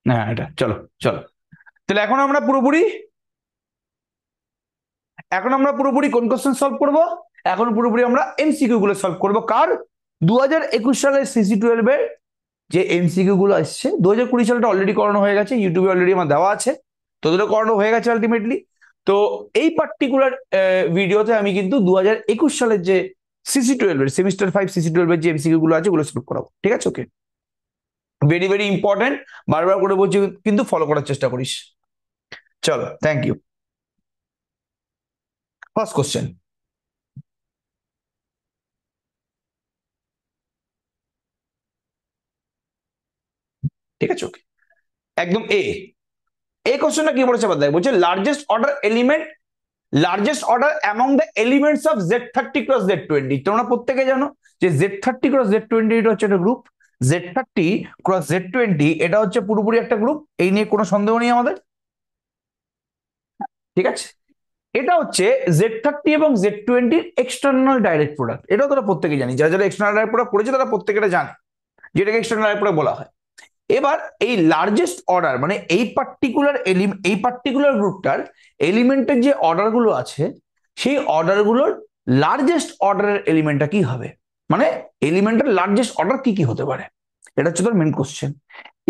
হ্যাঁ এটা চলো চলো। তাহলে এখন আমরা পুরোপুরি কোন কোশ্চেন সলভ করব? এখন পুরোপুরি আমরা এমসিকিউ গুলো সলভ করব। কার? 2021 সালের সিসি 12 এর যে এমসিকিউ গুলো আসছে। 2020 সালটা অলরেডি করানো হয়ে গেছে, ইউটিউবে অলরেডি আমার দেওয়া আছে, তোদেরও করানো হয়ে গেছে আলটিমেটলি। তো এই পার্টিকুলার ভিডিওতে আমি কিন্তু 2021 সালের যে সিসি 12 এর সেমিস্টার 5 সিসি 12 এর যে এমসিকিউ গুলো আছে ওগুলো সলভ করাবো, ঠিক আছে? ওকে, ভেরি ভেরি ইম্পর্টেন্ট, বারবার করে বলছি, কিন্তু ফলো করার চেষ্টা করিস। চলো, থ্যাংক ইউ। ফার্স্ট কোশ্চেন, ঠিক আছে? ওকে, একদম এই কোশ্চেনটা কি বলেছে বাদ, বলছে largest order among the elements of Z30 cross Z20। তোমরা প্রত্যেকে জানো যে Z30 ক্রস Z20 এটা হচ্ছে একটা গ্রুপ। Z30 ক্রস Z20 এটা হচ্ছে পুরোপুরি একটা গ্রুপ, এই নিয়ে কোনো সন্দেহ নেই আমাদের, ঠিক আছে? এটা হচ্ছে Z30 এবং Z20 এক্সটার্নাল ডাইরেক্ট প্রোডাক্ট। এটাও তোরা প্রত্যেকে জানি, যারা যারা এক্সটার্নাল ডাইরেক্ট প্রোডাক্ট পড়েছে তারা প্রত্যেকে এটা জানে, যেটাকে এক্সটার্নাল ডাইরেক্ট প্রোডাক্ট বলা হয়। এবার এই লার্জেস্ট অর্ডার মানে এই পার্টিকুলার গ্রুপটার এলিমেন্টের যে অর্ডার গুলো আছে, সেই অর্ডার গুলোর লার্জেস্ট অর্ডারের এলিমেন্টটা কি হবে, মানে এলিমেন্টের লার্জেস্ট অর্ডার কি কি হতে পারে, এটা হচ্ছে তোর মেন কোশ্চেন।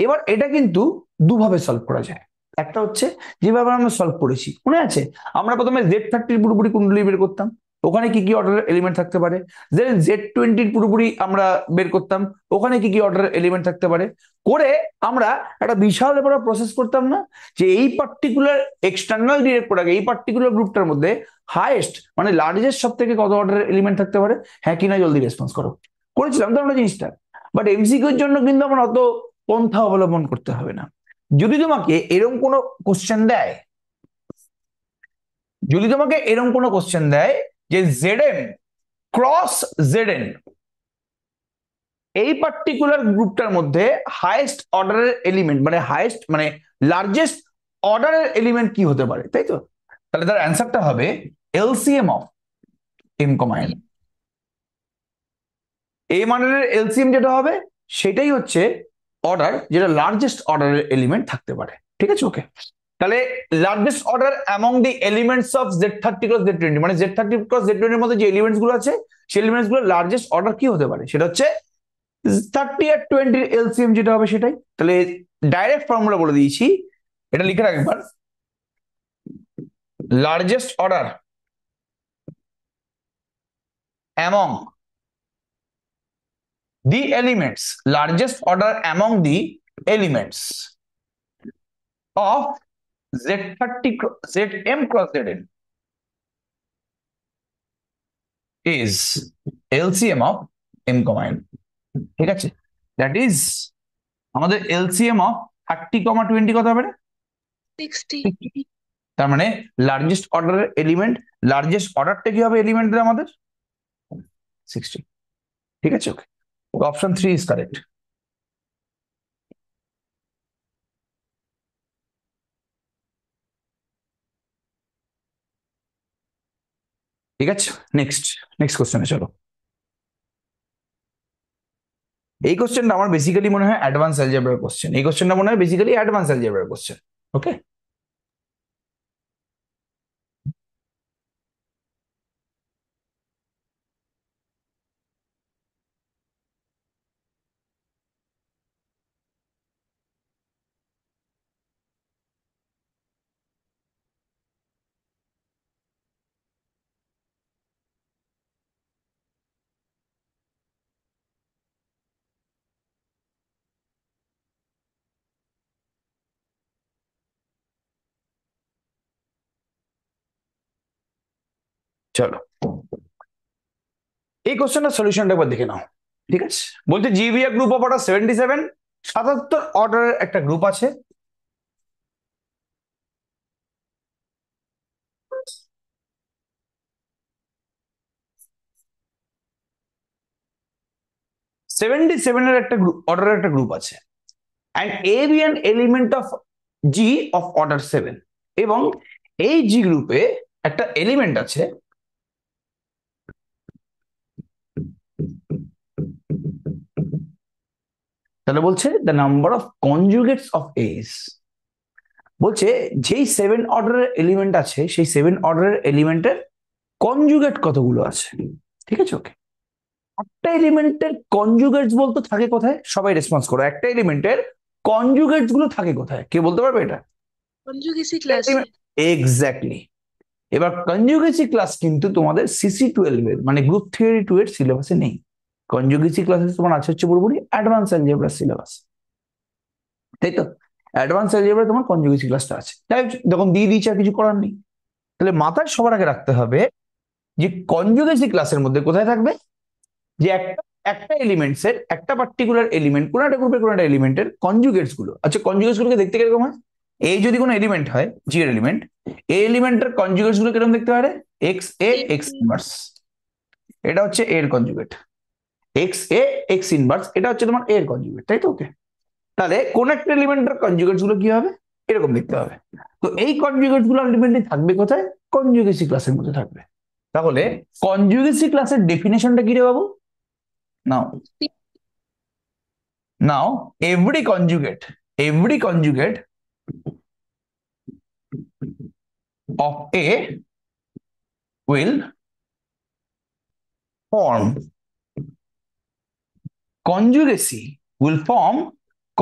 এবার এটা কিন্তু দুভাবে সলভ করা যায়। একটা হচ্ছে যেভাবে আমরা সলভ করেছি, মনে আছে? আমরা প্রথমে Z30 পুরোপুরি কুণ্ডলী বের করতাম, ওখানে কি কি অর্ডারের এলিমেন্ট থাকতে পারে। দেন Z20 পুরোপুরি আমরা বের করতাম, ওখানে কি কি অর্ডারের এলিমেন্ট থাকতে পারে। করে আমরা একটা বিশাল বড় প্রসেস করতাম না, যে এই পার্টিকুলার এক্সটার্নাল ডিরেক্ট প্রোডাক্ট এই পার্টিকুলার গ্রুপটার মধ্যে হাইয়েস্ট মানে লার্জেস্ট সব থেকে কত অর্ডারের এলিমেন্ট থাকতে পারে, হ্যাঁ কি না জলদি রেসপন্স করো। করেছিলাম তো আমরা জিনিসটা। বাট এমসিকিউর জন্য কিন্তু আমার অত পন্থা অবলম্বন করতে হবে না। যদি তোমাকে এরকম কোনো কোশ্চেন দেয়, যদি তোমাকে এরকম কোনো কোশ্চেন দেয় যে Zm ক্রস Zn এই পার্টিকুলার গ্রুপটার মধ্যে হাইয়েস্ট অর্ডারের এলিমেন্ট মানে হাইয়েস্ট মানে লার্জেস্ট অর্ডারের এলিমেন্ট কি হতে পারে, তাই তো? তাহলে তার অ্যান্সারটা হবে LCM of m comma n. এই মানের এলসিএম যেটা হবে সেটাই হচ্ছে অর্ডার যেটা লার্জেস্ট অর্ডারের এলিমেন্ট থাকতে পারে, ঠিক আছে? ওকে, তাহলে largest order among the elements of Z30 cross Z20 মানে Z30 ক্রস Z20 এর মধ্যে যে এলিমেন্টস গুলো আছে সেই এলিমেন্টস গুলো লার্জেস্ট অর্ডার কি হতে পারে, সেটা হচ্ছে 30 আর 20 এলসিএম যেটা হবে সেটাই। তাহলে ডাইরেক্ট ফর্মুলা বলে দিয়েছি, এটা লিখে রাখ একবার। Largest order among the elements, largest order among the elements of Z30 Zm cross Zn is LCM of m comma n, ঠিক আছে? দ্যাট ইজ আমাদের এলসিএম অফ 30, 20 কত হবে রে? 60। 60। তার মানে লার্জেস্ট অর্ডারের এলিমেন্ট, লার্জেস্ট অর্ডারটা কি হবে এলিমেন্টের আমাদের? 60, ঠিক আছে? ওকে, অপশন 3 ইজ কারেক্ট। ঠিক আছে, নেক্সট নেক্সট কোশ্চেনে চলো। এই কোশ্চেনটা আমার বেসিক্যালি মনে হয় অ্যাডভান্স অ্যালজেব্রার কোশ্চেন, এই কোশ্চেনটা মনে হয় বেসিক্যালি অ্যাডভান্স অ্যালজেব্রার কোশ্চেন। ওকে, চলো এই কোশ্চেনটার সলিউশনটা একবার দেখে নাও, ঠিক আছে? বলতে জিবিএ গ্রুপ অফ অর্ডার 77, 77 অর্ডারের একটা গ্রুপ আছে। সেভেন্টি সেভেনের একটা গ্রুপ অর্ডারের একটা গ্রুপ আছে, and A be an element of G of order 7। এবং এই জি গ্রুপে একটা এলিমেন্ট আছে তাহলে বলছে the number of conjugates of S, বলছে যেই 7 অর্ডারের এলিমেন্ট আছে সেই 7 অর্ডারের এলিমেন্টের কনজুগেট কতগুলো আছে। ঠিক আছে, ওকে। একটা এলিমেন্টের কনজুগেটস বলতে থাকে কোথায়? সবাই রেসপন্স করো, একটা এলিমেন্টের কনজুগেটস গুলো থাকে কোথায়? কে বলতে পারবে এটা? কনজুগেসি ক্লাসে। এক্স্যাক্টলি। এবার কনজুগেসি ক্লাস কিন্তু তোমাদের CC12 এর মানে গ্রুপ থিওরি 2 এর সিলেবাসে নেই। কনজুগেসি ক্লাসে তোমার আছে হচ্ছে পুরোপুরি অ্যাডভান্স অ্যালজেব্রা সিলেবাস, তাই তো? অ্যাডভান্স অ্যালজেব্রা তোমার কনজুগেসি ক্লাসটা আছে, তাই যখন দিয়ে দিয়েছে আর কিছু করার নেই। তাহলে মাথায় সবার আগে রাখতে হবে যে কনজুগেসি ক্লাসের মধ্যে কোথায় থাকবে, যে একটা একটা এলিমেন্টস এর একটা পার্টিকুলার এলিমেন্ট কোন একটা গ্রুপের কোন একটা এলিমেন্টের কনজুগেটস গুলো। আচ্ছা, কনজুগেটস গুলোকে দেখতে কিরকম হয়? এই যদি কোনো এলিমেন্ট হয়, জি এর এলিমেন্ট, এই এলিমেন্টের কনজুগেটস গুলো কিরকম দেখতে পারে? এক্স এ এক্স ইনভার্স, এটা হচ্ছে এর conjugate. X a x inverse, এটা হচ্ছে তোমার এর কনজুগেট, তাই তো? ওকে। তাহলে কোন একটা এলিমেন্টের কনজুগেটস গুলো কি হবে? এরকম দেখতে হবে। তো এই কনজুগেটস গুলো আলটিমেটলি থাকবে কোথায়? কনজুগেসি ক্লাসের মধ্যে থাকবে। তাহলে কনজুগেসি ক্লাসের ডেফিনেশনটা কি রে বাবু? নাও, every conjugate of A will form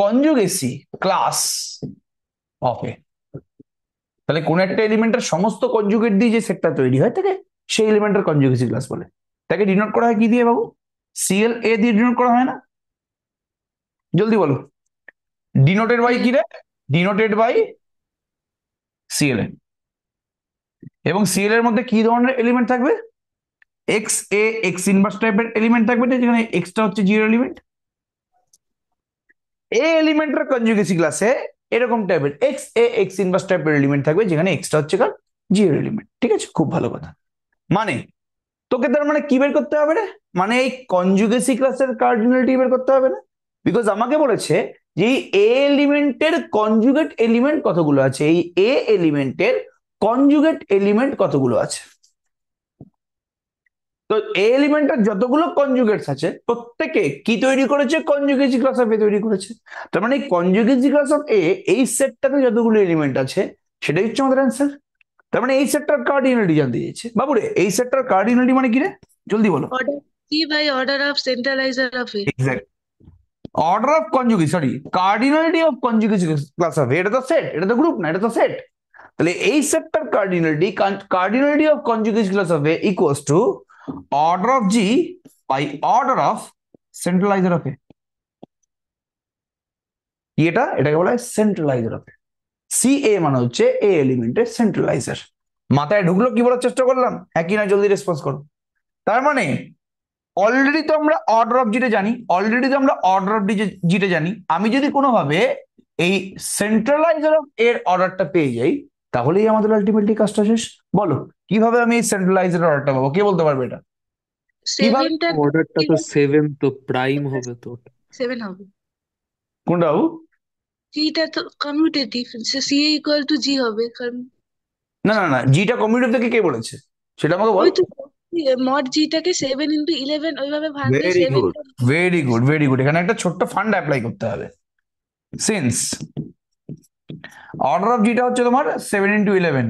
conjugacy class of A। তাহলে কোন একটা এলিমেন্টের সমস্ত কনজুগেট দিয়ে যে সেটটা তৈরি হয় তাকে সেই এলিমেন্টের কনজুগেসি ক্লাস বলে। তাকে ডিনোট করা হয় কি দিয়ে বাবু? CLA দিয়ে ডিনোট করা হয় না? জলদি বলো, ডিনোটেড বাই কি রে? Denoted by CLA। এবং CLA এর মধ্যে কি ধরনের এলিমেন্ট থাকবে? এক্স এ এক্স ইনভার্স টাইপের এলিমেন্ট থাকবে, যেখানে এক্সটা হচ্ছে জিরো এলিমেন্ট। এ এলিমেন্টের কনজুগেসি ক্লাসে এরকম টাইপের এক্স এ এক্স ইনভার্স টাইপের এলিমেন্ট থাকবে, যেখানে এক্সটা হচ্ছে কার জিরো এলিমেন্ট। ঠিক আছে, খুব ভালো কথা। মানে তোকে তার মানে কি বের করতে হবে রে? মানে এই কনজুগেসি ক্লাসের কার্ডিনালিটি বের করতে হবে না? বিকজ আমাকে বলেছে যে এই এ এলিমেন্টের কনজুগেট এলিমেন্ট কতগুলো আছে, এই এ এলিমেন্টের কনজুগেট এলিমেন্ট কতগুলো আছে। তো এ এলিমেন্টের যতগুলো কনজুগেটস আছে প্রত্যেকে কি তৈরি করেছে? কনজুগেসি ক্লাস অফ এ তৈরি করেছে। তার মানে কনজুগেসি ক্লাস অফ এ এই সেটটাতে যতগুলো এলিমেন্ট আছে সেটাই হচ্ছে আমাদের অ্যান্সার। তার মানে এই সেটটার কার্ডিনালিটি জানতে চেয়েছে। বাবুরে, এই সেটটার কার্ডিনালিটি মানে কি রে? জলদি বলো। Order C by order of centralizer of A. Exact. Order of conjugacy, sorry, cardinality of conjugacy class of A. এটা তো সেট, এটা তো গ্রুপ না, এটা তো সেট। তাহলে এই সেটটার cardinality of conjugacy class of A equals to order of G by order of centralizer of A. কি এটা? এটাকে বলা হয় সেন্ট্রালাইজার অফ এ। CA মানে হচ্ছে এ এলিমেন্টের সেন্ট্রালাইজার। মাথায় ঢুকলো কি বলার চেষ্টা করলাম? হ্যাঁ কি না, জলদি রেসপন্স করো। তার মানে অলরেডি তো আমরা অর্ডার অফ জিটা জানি, অলরেডি তো আমরা অর্ডার অফ জিটা জানি। আমি যদি কোনোভাবে এই সেন্ট্রালাইজার অফ এর অর্ডারটা পেয়ে যাই, তাহলেই আমাদের আলটিমেটলি কাজটা শেষ। বলো কিভাবে আমি এই সেন্ট্রালাইজার অর্ডারটা পাবো? কে বলতে পারবে এটা? কিভাবে? সেভেনটা অর্ডারটা তো 7, তো প্রাইম হবে তো ওটা। 7 হবে। কোনটা বাবু? জিটা তো কমিউটেটিভ, সি ইকুয়াল টু জি হবে, কারণ না না না, জিটা কমিউনিটি থেকে কে বলেছে সেটা আমাকে বল। ওই তো মড জিটাকে 7 × 11 ওইভাবে ভাঙলে ভেরি গুড, 7টা। Very good, very good. এখানে একটা ছোট্ট ফান্ড অ্যাপ্লাই করতে হবে। সিন্স অর্ডার অফ জিটা হচ্ছে তোমার 7 × 11,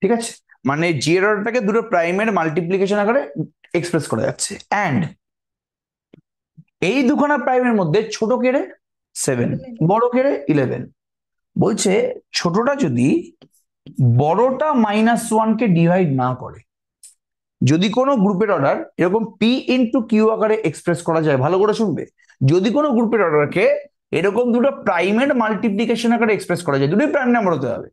ঠিক আছে? মানে জি এর অর্ডারটাকে দুটো প্রাইমের মাল্টিপ্লিকেশন আকারে এক্সপ্রেস করা যাচ্ছে। অ্যান্ড এই দুখানা প্রাইমের মধ্যে ছোট কেড়ে 7, বড় কেড়ে 11। বলছে ছোটটা যদি বড়টা -1 কে ডিভাইড না করে, যদি কোনো গ্রুপের অর্ডার এরকম P×Q আকারে এক্সপ্রেস করা যায়, ভালো করে শুনবে, যদি কোনো গ্রুপের অর্ডারকে এরকম দুটো প্রাইমের মাল্টিপ্লিকেশন আকারে এক্সপ্রেস করা যায়, দুটোই প্রাইম নাম্বার হতে হবে,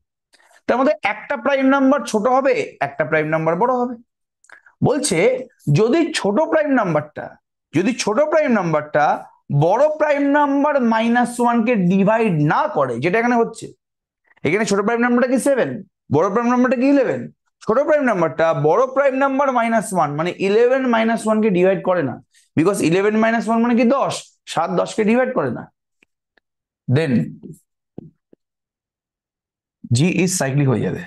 তার মধ্যে একটা প্রাইম নাম্বার ছোট হবে, একটা প্রাইম নাম্বার বড় হবে। বলছে যদি ছোট প্রাইম নাম্বারটা, যদি ছোট প্রাইম নাম্বারটা বড় প্রাইম নাম্বার -1 কে ডিভাইড না করে, যেটা এখানে হচ্ছে, এখানে ছোট প্রাইম নাম্বারটা কি 7, বড় প্রাইম নাম্বারটা কি 11। ছোট প্রাইম নাম্বারটা বড় প্রাইম নাম্বার -1 মানে 11 - 1 কে ডিভাইড করে না, বিকজ 11 - 1 মানে কি 10, 7 10 কে ডিভাইড করে না। দেন জি ইজ সাইক্লিক হয়ে যাবে,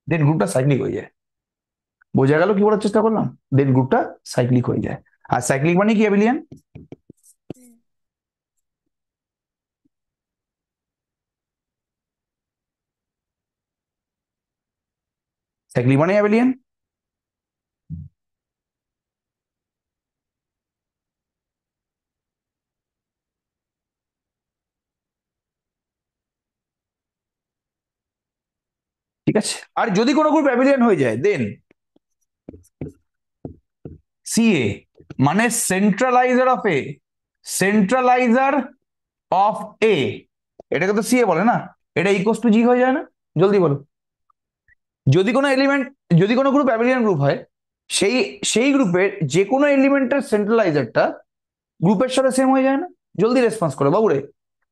দেন গ্রুপটা সাইক্লিক হয়ে যায়। বোঝা গেল কি বলার চেষ্টা করলাম? দেন গ্রুপটা সাইক্লিক হয়ে যায়। আর সাইক্লিক মানে কি অ্যাবিলিয়ান? সাইক্লিক মানে অ্যাবিলিয়ান। ঠিক আছে, আর যদি কোনো গ্রুপ অ্যাবিলিয়ান হয়ে যায় দেন সিএ মানে সেন্ট্রালাইজার অফ এ, সেন্ট্রালাইজার অফ এ, এটাকে তো সিএ বলে না, এটা ইকুয়াল টু জি হয়ে যায় না? জলদি বলো। যদি কোনো এলিমেন্ট, যদি কোনো গ্রুপ অ্যাবিলিয়ান গ্রুপ হয়, সেই সেই গ্রুপের যে কোনো এলিমেন্টের সেন্ট্রালাইজারটা গ্রুপের সাথে সেম হয়ে যায় না? জলদি রেসপন্স করো বাবুরে।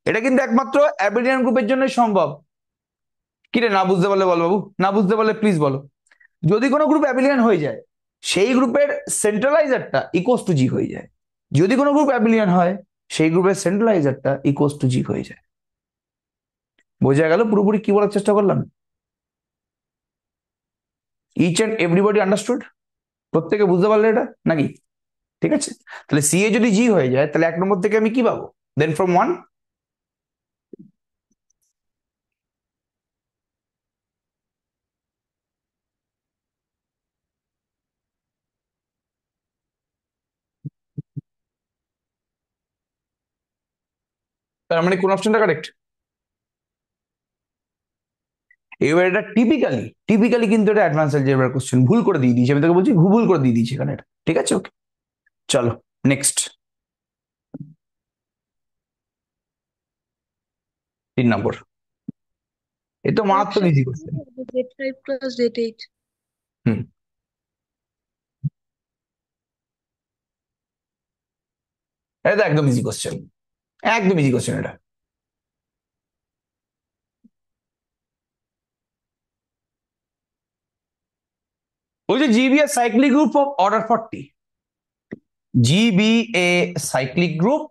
এটা কিন্তু একমাত্র অ্যাবিলিয়ান গ্রুপের জন্য সম্ভব। কি রে, না বুঝতে পারলে বল বাবু, না বুঝতে পারলে প্লিজ বলো। যদি কোনো গ্রুপ অ্যাবিলিয়ান হয়ে যায়, সেই গ্রুপের সেন্ট্রালাইজারটা ইকুয়াল টু জি হয়ে যায়। যদি কোনো গ্রুপ অ্যাবিলিয়ান হয়, সেই গ্রুপের সেন্ট্রালাইজারটা ইকুয়াল টু জি হয়ে যায়। বোঝা গেল পুরোপুরি কি বলার চেষ্টা করলাম? Each and everybody understood? প্রত্যেকে বুঝতে পারলে এটা নাকি? ঠিক আছে, তাহলে সিএ যদি জি হয়ে যায়, তাহলে 1 নম্বর থেকে আমি কি পাবো? দেন ফ্রম 1। তার মানে কোন অপশনটা কারেক্ট? এবার এটা টিপিক্যালি, টিপিক্যালি কিন্তু এটা অ্যাডভান্স অ্যালজেব্রার কোশ্চেন, ভুল করে দিয়ে দিয়েছি, আমি তোকে বলছি ভুল করে দিয়ে দিয়েছি এখানে এটা। ঠিক আছে, ওকে, চলো নেক্সট। 3 নম্বর, এ তো মারাত্মক Option ইজি C কোশ্চেন। হবে Z5 plus Z8. হুম, এটা তো একদম ইজি কোশ্চেন, একদম ইজি কোশ্চেন এটা। ওই যে GB A cyclic group of order 40, GB A cyclic group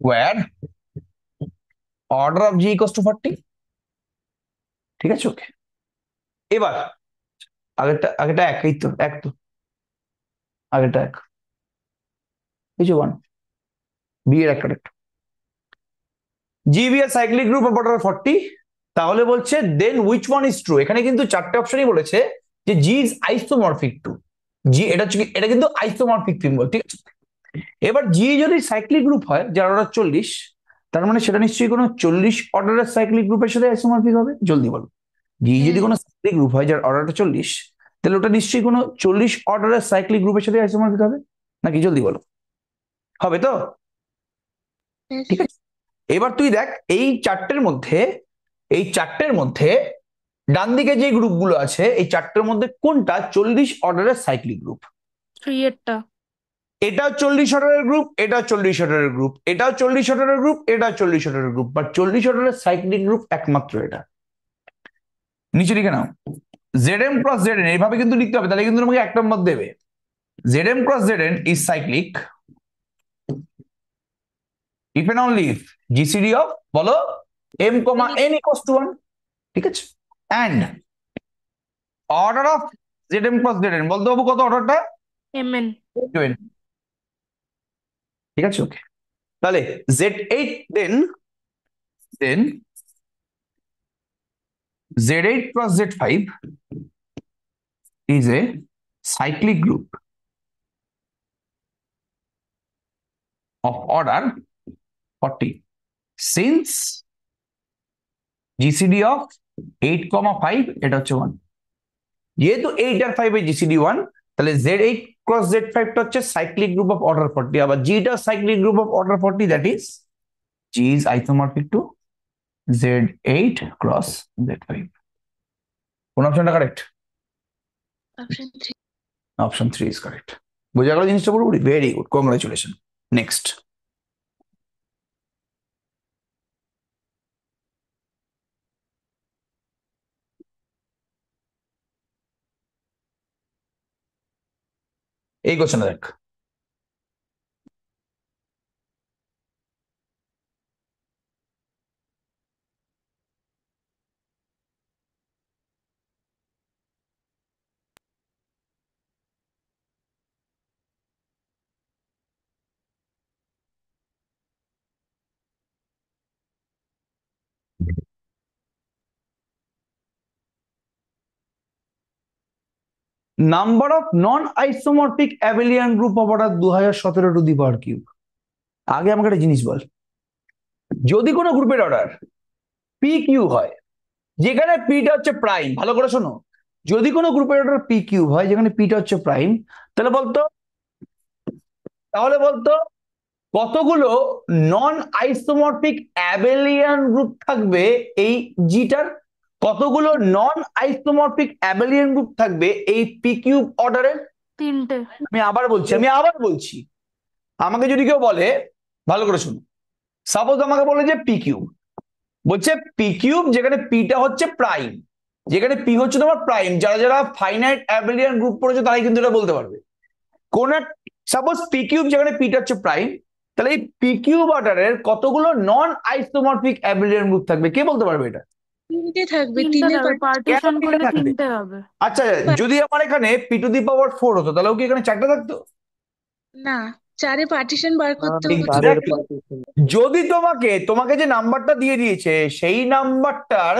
where order of g equals to 40। ঠিক আছে, ওকে। এবার আগেরটা, আগেরটা এক, এই তো এক, তো আগেরটা এক, এই যে 1, বি এর এক কারেক্ট। জিবি এর সাইক্লিক গ্রুপ অফ অর্ডার 40, তাহলে বলছে then which one is true. এখানে কিন্তু 4টে অপশনই বলেছে যে G is isomorphic to G, এটা হচ্ছে এটা কিন্তু আইসোমরফিক সিম্বল। ঠিক আছে, এবার জি যদি সাইক্লিক গ্রুপ হয় যার অর্ডার 40, তার মানে সেটা নিশ্চয়ই কোনো 40 অর্ডারের সাইক্লিক গ্রুপের সাথে আইসোমরফিক হবে। জলদি বলো, জি যদি হ্যাঁ, কোনো সাইক্লিক গ্রুপ হয় যার অর্ডারটা 40, তাহলে ওটা নিশ্চয়ই কোনো 40 অর্ডারের সাইক্লিক গ্রুপের সাথে আইসোমরফিক হবে নাকি? জলদি বলো, হবে তো? yes. ঠিক আছে, এবার তুই দেখ এই 4টের মধ্যে, এই 4টের মধ্যে ডান দিকে যে গ্রুপগুলো আছে, এই 4টের মধ্যে কোনটা 40 অর্ডারের সাইক্লিক গ্রুপ? 3 এরটা। এটাও 40 অর্ডারের গ্রুপ, এটাও 40 অর্ডারের গ্রুপ, এটাও 40 অর্ডারের গ্রুপ, এটাও 40 অর্ডারের গ্রুপ, বাট 40 অর্ডারের সাইক্লিক গ্রুপ একমাত্র এটা। নিচে লিখে নাও Z M cross Z N, এইভাবে কিন্তু লিখতে হবে, তাহলে কিন্তু তোমাকে 1 নম্বর দেবে। Z M cross Z N is cyclic if and only if GCD of, বলো, M comma N equals to 1। ঠিক আছে, and order of Z M cross Z N, বলতে বাবু কত অর্ডারটা? Mn. n। ঠিক আছে, ওকে, তাহলে Z8 then, then Z8 plus Z5 is a cyclic group of order 40 since GCD of 8, 5 এটা হচ্ছে 1। যেহেতু 8 আর 5 এর GCD 1, তাহলে Z8 ক্রস Z5 টা হচ্ছে সাইক্লিক গ্রুপ অফ অর্ডার 40, আবার G টা cyclic group of order 40, that is G is isomorphic to Z8 cross Z5। কোন অপশনটা correct? Option 3. Option 3 is correct. বোঝা গেল জিনিসটা পুরোপুরি? Very good, congratulation. নেক্সট। এই কোশ্চেন দেখ, number of non isomorphic abelian group of order 2017 to the power cube. আগে আমাকে একটা জিনিস বল, যদি কোনো গ্রুপের অর্ডার পি কিউ হয়, যেখানে পিটা হচ্ছে প্রাইম, ভালো করে শোনো, যদি কোনো গ্রুপের অর্ডার পি কিউ হয় যেখানে পিটা হচ্ছে প্রাইম, তাহলে বলতো কতগুলো নন আইসোমরফিক অ্যাবেলিয়ান গ্রুপ থাকবে এই জিটার? কতগুলো নন আইসোমরফিক অ্যাবেলিয়ান গ্রুপ থাকবে এই পি কিউব অর্ডারের? 3টে। আমি আবার বলছি, আমাকে যদি কেউ বলে, ভালো করে শুনো, সাপোজ আমাকে বলে যে পি কিউব, বলছে পি কিউব যেখানে পিটা হচ্ছে প্রাইম, যেখানে পি হচ্ছে তোমার প্রাইম, যারা যারা ফাইনাইট অ্যাবেলিয়ান গ্রুপ পড়েছে তারাই কিন্তু এটা বলতে পারবে। কোন সাপোজ পি কিউব যেখানে পিটা হচ্ছে প্রাইম, তাহলে এই পি কিউব অর্ডারের কতগুলো নন আইসোমরফিক অ্যাবেলিয়ান গ্রুপ থাকবে, কে বলতে পারবে এটা? 3টে থাকবে, 3টে 3-এ থাকবে, কেন পার্টিশন তিনটে করলে থাকবে? 3টে হবে। আচ্ছা, যদি আমার এখানে পি টু দি পাওয়ার 4 হতো তাহলে কি এখানে 4টা থাকতো? না, 4-এ পার্টিশন বার করতে হতো। চারের Exactly. পার্টিশন। যদি তোমাকে যে নাম্বারটা দিয়ে দিয়েছে সেই নাম্বারটার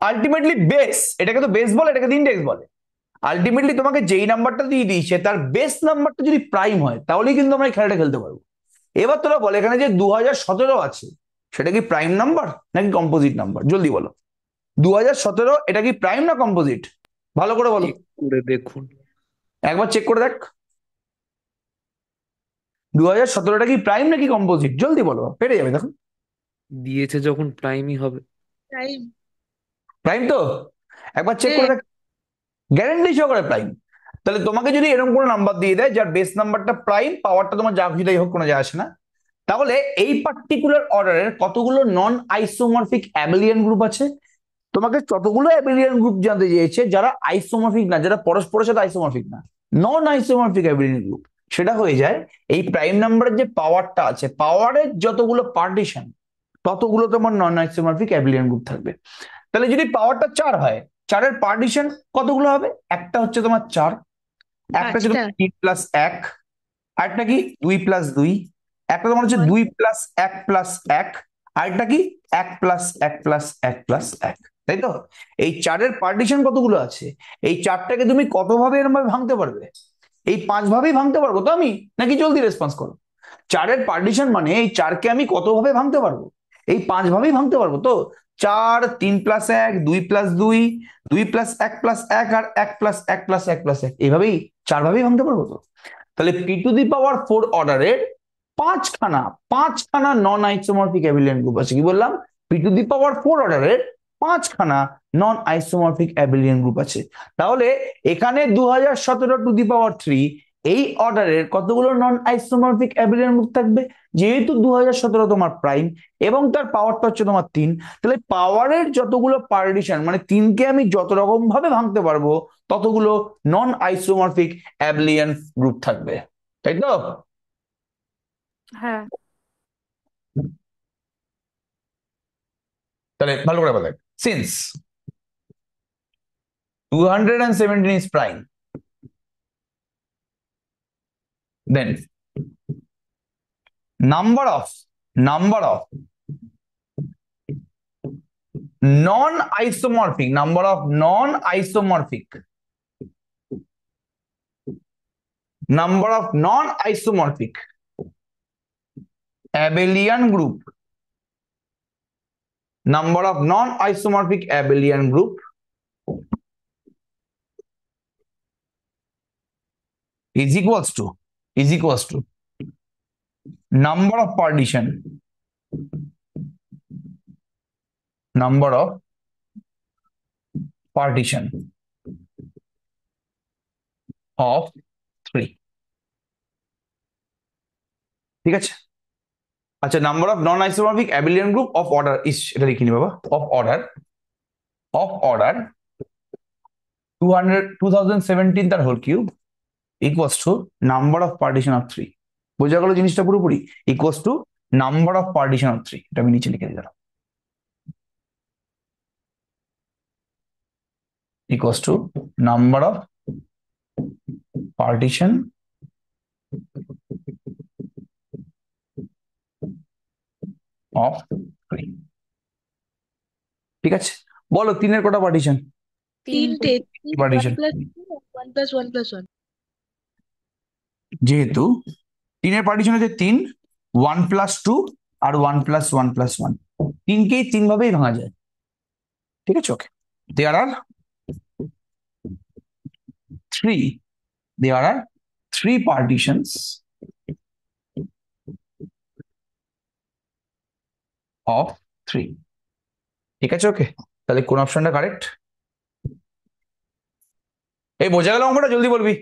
আলটিমেটলি বেস, এটাকে তো বেস বলে, এটাকে ইন্ডেক্স বলে, আলটিমেটলি তোমাকে যেই নাম্বারটা দিয়ে দিয়েছে তার বেস নাম্বারটা যদি প্রাইম হয় তাহলেই কিন্তু আমরা এই খেলাটা খেলতে পারবো। এবার তোরা বলে এখানে যে 2017 আছে, সেটা কি প্রাইম নাম্বার নাকি কম্পোজিট নাম্বার? জলদি বলো, 2017 এটা কি প্রাইম না কম্পোজিট? ভালো করে বলো, চেক করে দেখুন। একবার চেক করে দেখ, 2017টা কি প্রাইম নাকি কম্পোজিট? জলদি বলো, পেরে যাবে, দেখো দিয়েছে যখন প্রাইমই হবে। টাইম। প্রাইম তো, একবার চেক করে দেখ, গ্যারান্টি সহকারে প্রাইম। তাহলে তোমাকে যদি এরকম কোনো নাম্বার দিয়ে দেয় যার বেস নাম্বারটা প্রাইম, পাওয়ারটা তোমার যা খুশি তাই হোক, কোনো যায় আসে না, তাহলে এই পার্টিকুলার অর্ডারের কতগুলো নন আইসোমরফিক অ্যাবেলিয়ান গ্রুপ আছে? তোমাকে যতগুলো অ্যাবেলিয়ান গ্রুপ জানতে চেয়েছে যারা আইসোমরফিক না, যারা পরস্পরের সাথে আইসোমরফিক না, নন আইসোমরফিক অ্যাবেলিয়ান গ্রুপ, সেটা হয়ে যায় এই প্রাইম নাম্বারের যে পাওয়ারটা আছে, পাওয়ারের যতগুলো পার্টিশন ততগুলো তোমার নন আইসোমরফিক অ্যাবেলিয়ান গ্রুপ থাকবে। তাহলে যদি পাওয়ারটা 4 হয়, 4-এর পার্টিশন কতগুলো হবে? একটা হচ্ছে তোমার 4, একটা হচ্ছে 5টা। 3+1, আরেকটা কি 2+2, একটা তোমার হচ্ছে 2+1+1, আরেকটা কি 1+1+1+1, তাই তো? এই 4-এর পার্টিশন কতগুলো আছে? এই 4টাকে তুমি কতভাবে এরকম ভাবে ভাঙতে পারবে? এই 5 ভাবেই ভাঙতে পারবো তো আমি, নাকি জলদি রেসপন্স করো? 4-এর পার্টিশন মানে এই 4কে আমি কতভাবে ভাঙতে পারবো? এই 5 ভাবেই ভাঙতে পারবো তো। 4, 3+1, 2+2, 2+1+1 আর 1+1+1+1, এইভাবেই 4 ভাবেই ভাঙতে পারবো তো। তাহলে পি টু দি পাওয়ার 4 অর্ডারের পাঁচখানা নন আইসোমরফিক অ্যাবিলিয়ান গ্রুপ আছে। কি বললাম? পি টু দি পাওয়ার 4 অর্ডারের 5খানা নন আইসোমরফিক অ্যাবিলিয়ান গ্রুপ আছে। তাহলে এখানে 2017 টু দি পাওয়ার 3 এই অর্ডারের কতগুলো নন আইসোমরফিক অ্যাবিলিয়ান গ্রুপ থাকবে? যেহেতু 2017 তোমার প্রাইম এবং তার পাওয়ারটা হচ্ছে তোমার 3, তাহলে পাওয়ারের যতগুলো পার্টিশন, মানে 3কে আমি যত রকম ভাবে ভাঙতে পারবো ততগুলো নন আইসোমরফিক অ্যাবিলিয়ান গ্রুপ থাকবে, তাই তো? হ্যাঁ। তাহলে ভালো করে বলেন, since 217 is prime, then number of non-isomorphic abelian group is equals to number of partition of 3, ঠিক আছে? আচ্ছা, number of non isomorphic abelian group of order is, এটা লিখে নি বাবা, অফ অর্ডার 2017 তার whole cube equals to number of partition of 3। বোঝা গেল জিনিসটা পুরোপুরি? Equals to number of partition of 3, এটা আমি নিচে লিখে দিলাম, equals to number of partition of 3। ঠিক আছে, বলো 3-এর কটা পার্টিশন? 3টে। পার্টিশন, 1+1+1+1. যেহেতু তিনের পার্টিশন হচ্ছে 3, 1+2 আর 1+1+1, তিনকেই 3 ভাবেই ভাঙা যায়। ঠিক আছে, ওকে। দেয়ার আর three there are three partitions of 3। ঠিক আছে, ওকে। তাহলে কোন অপশনটা কারেক্ট? এই বোঝা গেল অঙ্কটা? জলদি বলবি।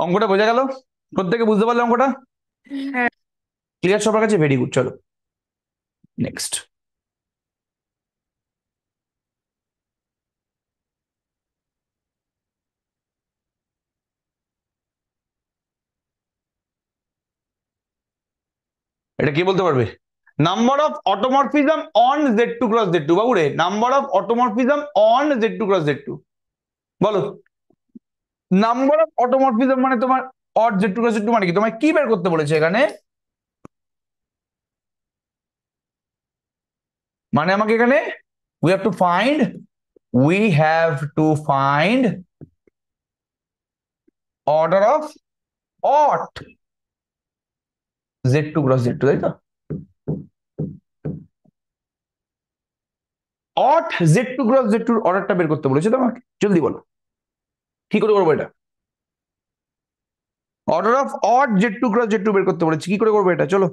অঙ্কটা বোঝা গেল? প্রত্যেকে বুঝতে পারলে অঙ্কটা? হ্যাঁ। ক্লিয়ার সবার কাছে? ভেরি গুড, চলো নেক্সট। এটা কি বলতে পারবে? Number of automorphism on Z2 cross Z2। বাবু রে, number of automorphism on Z2 cross Z2 বলো। নাম্বার অফ অটোমরফিজম মানে তোমার অড Z2 ক্রস Z2 মানে কি? তোমায় কি বের করতে বলেছে এখানে? মানে আমাকে এখানে we have to find we have to find order of ought Z2 cross Z2, তাই তো? ought Z2 cross Z2 অর্ডারটা বের করতে বলেছে তোমাকে, জলদি বলো কি করে করবো এটা? Order of ought Z2 cross Z2 বের করতে বলেছে, কি করে করবো এটা? চলো।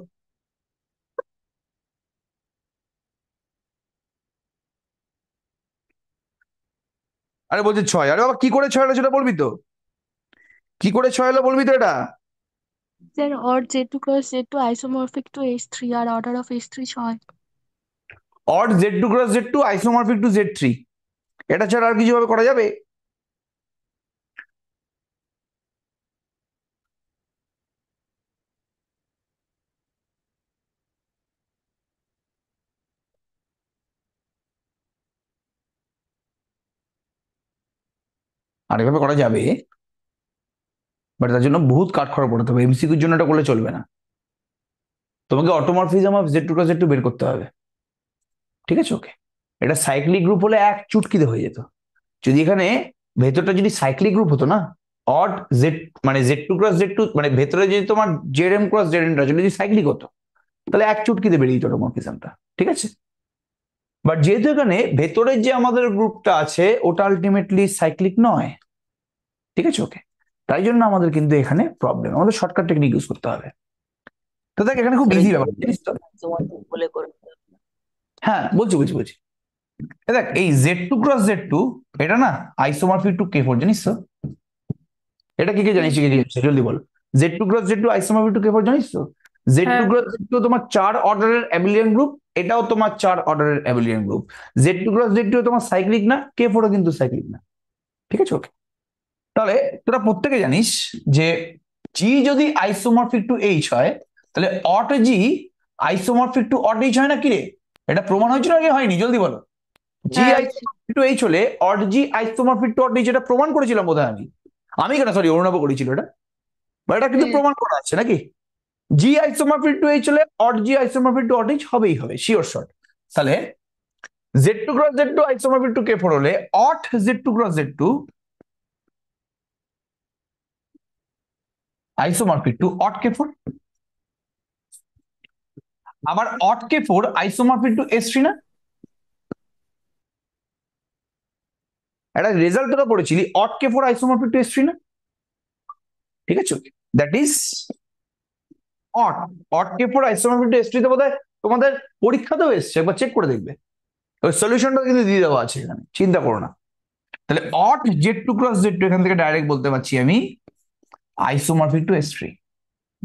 আরে বলছে 6। আরে বাবা, কি করে 6 হলো সেটা বলবি তো? কি করে 6 হলো বলবি তো এটা? Sir, or Z2 cross Z2 isomorphic to H3 R order of H3 6. ought Z2 cross Z2 isomorphic to Z3, এটা ছাড়া আর কিছু ভাবে করা যাবে? আর এভাবে করা যাবে, বাট তার জন্য বহুত কাঠখড় পড়তে হবে, এমসিকিউর জন্য এটা করলে চলবে না। তোমাকে automorphism of Z2 cross Z2 বের করতে হবে। ঠিক আছে, ওকে। এটা সাইক্লিক গ্রুপ হলে এক চুটকিতে হয়ে যেত। যদি এখানে ভেতরটা যদি সাইক্লিক গ্রুপ হতো না, অড জেড মানে Z2 ক্রস Z2 মানে ভেতরে যদি তোমার Z M cross Z n যদি সাইক্লিক হতো, তাহলে এক চুটকিতে বেরিয়ে যেত অটোমরফিজমটা। ঠিক আছে, বাট যেহেতু এখানে ভেতরের যে আমাদের গ্রুপটা আছে ওটা আলটিমেটলি সাইক্লিক নয়। ঠিক আছে, ওকে। তাই জন্য আমাদের কিন্তু এখানে প্রবলেম, আমাদের শর্টকাট টেকনিক ইউজ করতে হবে। তো দেখ এখানে খুব ইজি ব্যাপার, জানিস তো? বলে করে। হ্যাঁ, বলছি বলছি বলছি। দেখ এই Z2 ক্রস Z2 এটা না আইসোমরফিক টু K4, জানিস তো? এটা কি কি জানিস? কি কি জানিস জলদি বল। Z2 cross Z2 isomorphic to K4 জানিস তো? Z2 হ্যাঁ। ক্রস Z2 তোমার 4 অর্ডারের অ্যাবিলিয়ান গ্রুপ, এটাও তোমার 4 অর্ডারের অ্যাবিলিয়ান গ্রুপ। Z2 ক্রস Z2 তোমার সাইক্লিক না, K4 ও কিন্তু সাইক্লিক না। ঠিক আছে, ওকে। তাহলে তোরা প্রত্যেকে জানিস যে জি যদি আইসোমরফিক টু H হয়, তাহলে অট জি আইসোমরফিক টু অট H হয় না? কি রে, এটা প্রমাণ হয়েছিল নাকি হয়নি? জলদি বলো। জি হ্যাঁ। আইসোমরফিক টু H হলে অট জি আইসোমরফিক টু অট H, এটা প্রমাণ করেছিলাম বোধহয় আমি। আমি কেন, সরি, অরুণাভ করেছিল এটা। বা এটা কিন্তু হ্যাঁ। প্রমাণ করা আছে নাকি? জি আইসোমরফিক টু H হলে অট জি আইসোমরফিক টু অট H হবেই হবে, শিওর শট। তাহলে Z2 cross Z2 isomorphic to K4 হলে অট Z2 cross Z2 isomorphic to অট K4, আবার অট K4 আইসোমরফিক টু S3 না? একটা রেজাল্ট তোরা পড়েছিলি, অট K4 আইসোমরফিক টু S3 না? ঠিক আছে, that is ought. Ought K4 isomorphic to S3 তে বোধহয় তোমাদের পরীক্ষাতেও এসছে, একবার চেক করে দেখবে। ওই সলিউশনটা কিন্তু দিয়ে দেওয়া আছে এখানে, চিন্তা করো না। তাহলে অট Z2 ক্রস Z2 এখান থেকে ডাইরেক্ট বলতে পারছি আমি isomorphic to S3,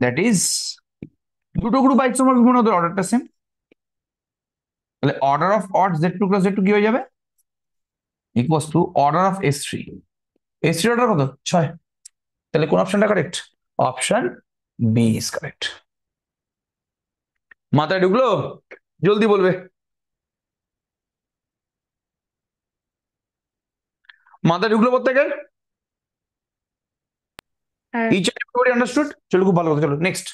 that is দুটো গ্রুপ আইসোমরফিক মানে ওদের অর্ডারটা সেম। তাহলে order of ought Z2 cross Z2 কি হয়ে যাবে? Equals to order of S3। S3 order কত? 6। তাহলে কোন অপশনটা correct? Option B is correct. মাথায় ঢুকলো? জলদি বলবে। মাথায় ঢুকলো প্রত্যেকের? হ্যাঁ। Each and everybody understood? চলো, খুব ভালো কথা। চলো নেক্সট।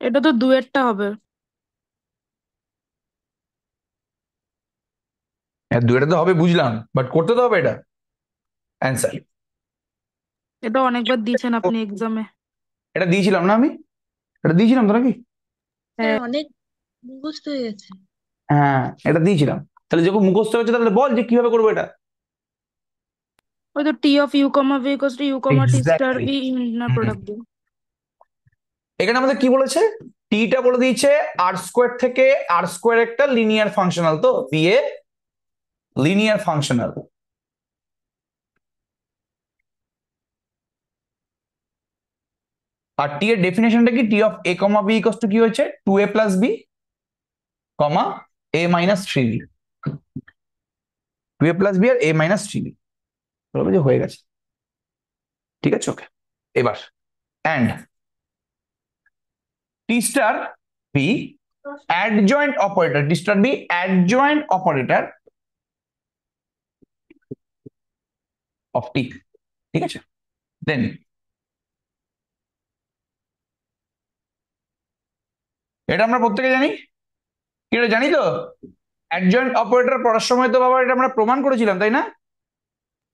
এটা তো দুয়েরটা হবে। হ্যাঁ, দুইটা তো হবে বুঝলাম, বাট করতে তো হবে এটা অ্যান্সার। এটা অনেকবার দিয়েছেন আপনি এক্সামে। এটা দিয়েছিলাম না আমি? এটা দিয়েছিলাম তো নাকি? স্যার হ্যাঁ, অনেক মুখস্থ হয়ে গেছে। হ্যাঁ, এটা দিয়েছিলাম। তাহলে যখন মুখস্থ হয়েছে তাহলে বল যে কিভাবে করবো এটা। ওই তো T of you comma V equals to U comma T star exactly. V inner product দিয়ে। এখানে আমাদের কি বলেছে? টিটা বলে দিয়েছে আর স্কোয়ার থেকে, আর স্কোয়ার একটা লিনিয়ার ফাংশনাল, তো বি এ লিনিয়ার ফাংশনাল। আর টি এর ডেফিনেশনটা কি? T of a comma b equals to কি হয়েছে? 2a প্লাস বি কমা এ minus 3b। 2a plus b আর এ মাইনাস 3b বলবে যে হয়ে গেছে। ঠিক আছে, ওকে। এবার and T star b adjoint operator, T star b adjoint operator of t। ঠিক আছে, দেন এটা আমরা প্রত্যেকে জানি। কি এটা জানি তো? অ্যাডজয়েন্ট অপারেটর পড়ার সময় তো বাবা এটা আমরা প্রমাণ করেছিলাম, তাই না?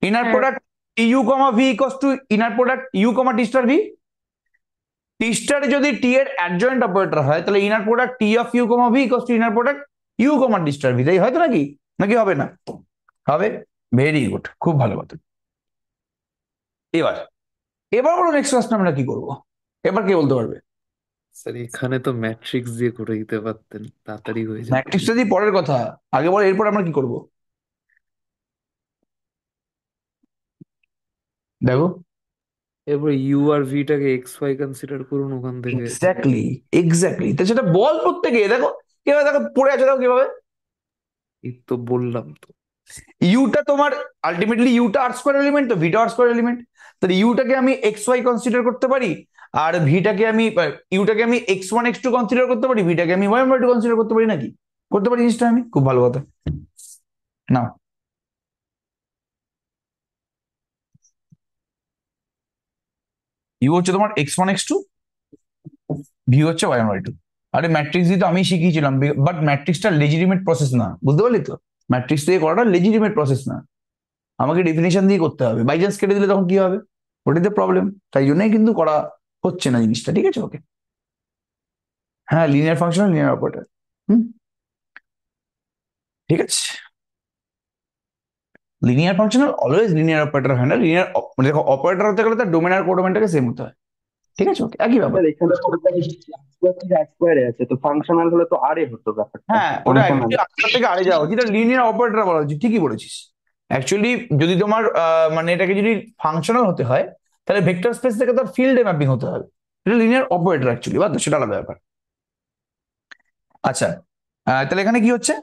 ইনার হ্যাঁ, product u comma V equals to inner product u comma T star v. T star যদি টি এর অ্যাডজয়েন্ট অপারেটর হয় তাহলে inner product T of you comma V equals to inner product u comma T star v, তাই হয়তো নাকি? নাকি হবে না? হবে। ভেরি গুড, খুব ভালো কথা। এবার এবার বলো নেক্সট কোশ্চেন আমরা কি করবো? এবার কে বলতে পারবে? স্যার এখানে তো ম্যাট্রিক্স দিয়ে করে দিতে পারতেন, তাড়াতাড়ি হয়ে যেত। ম্যাট্রিক্সটা দিয়ে পরের কথা, আগে বলো এরপর আমরা কি করবো। দেখো, এরপর ইউ আর ভিটাকে এক্স ওয়াই কনসিডার করুন ওখান থেকে। এক্স্যাক্টলি এক্স্যাক্টলি, তো সেটা বল প্রত্যেকে। দেখো কিভাবে, দেখো পড়ে আছে, দেখো কিভাবে। এই তো বললাম তো। ইউটা তোমার আলটিমেটলি ইউটা আর স্কোয়ার এলিমেন্ট, তো ভিটা আর স্কোয়ার এলিমেন্ট। তাহলে ইউটাকে আমি এক্স ওয়াই কনসিডার করতে পারি, আর ভিটাকে আমি ইউটাকে আমি x one x two consider করতে পারি, ভিটাকে আমি ওয়াই ওয়াই টু কনসিডার করতে পারি নাকি? করতে পারি জিনিসটা আমি, খুব ভালো কথা। না, ইউ হচ্ছে তোমার x one x two, v হচ্ছে ওয়াই ওয়ান ওয়াই টু। আরে ম্যাট্রিক্স দিয়ে তো আমি শিখিয়েছিলাম, বাট ম্যাট্রিক্সটা লেজিটিমেট প্রসেস না, বুঝতে পারলি তো? ম্যাট্রিক্স দিয়ে করাটা লেজিটিমেট প্রসেস না, আমাকে ডেফিনেশন দিয়ে করতে হবে। বাই চান্স কেটে দিলে তখন কি হবে? ওটাতে প্রবলেম, তাই জন্যই কিন্তু করা হচ্ছে না জিনিসটা। ঠিক আছে, ওকে। হ্যাঁ, লিনিয়ার ফাংশন, লিনিয়ার অপারেটর। হুম, ঠিক আছে। Linear functional always linear operator হয় না। লিনিয়ার দেখো, অপারেটর হতে গেলে তার ডোমেন আর কোডোমেনটাকে সেম হতে হয়। ঠিক আছে, ওকে, একই ব্যাপার। স্যার এখানে তো আর স্কোয়ারে আছে, তো ফাংশনাল হলে তো আরে হতো ব্যাপারটা, হ্যাঁ, ওটা ফাংশনাল। অ্যাকচুয়ালি আনসার থেকে আরে যাওয়া উচিত, লিনিয়ার অপারেটর বলা উচিত। ঠিকই বলেছিস। অ্যাকচুয়ালি যদি তোমার মানে এটাকে যদি ফাংশনাল হতে হয় তাহলে ভেক্টর স্পেস থেকে তার ফিল্ডে ম্যাপিং হতে হবে। এটা লিনিয়ার অপারেটর অ্যাকচুয়ালি, বাদ দাও, সেটা আলাদা ব্যাপার। আচ্ছা, তাহলে এখানে কি হচ্ছে?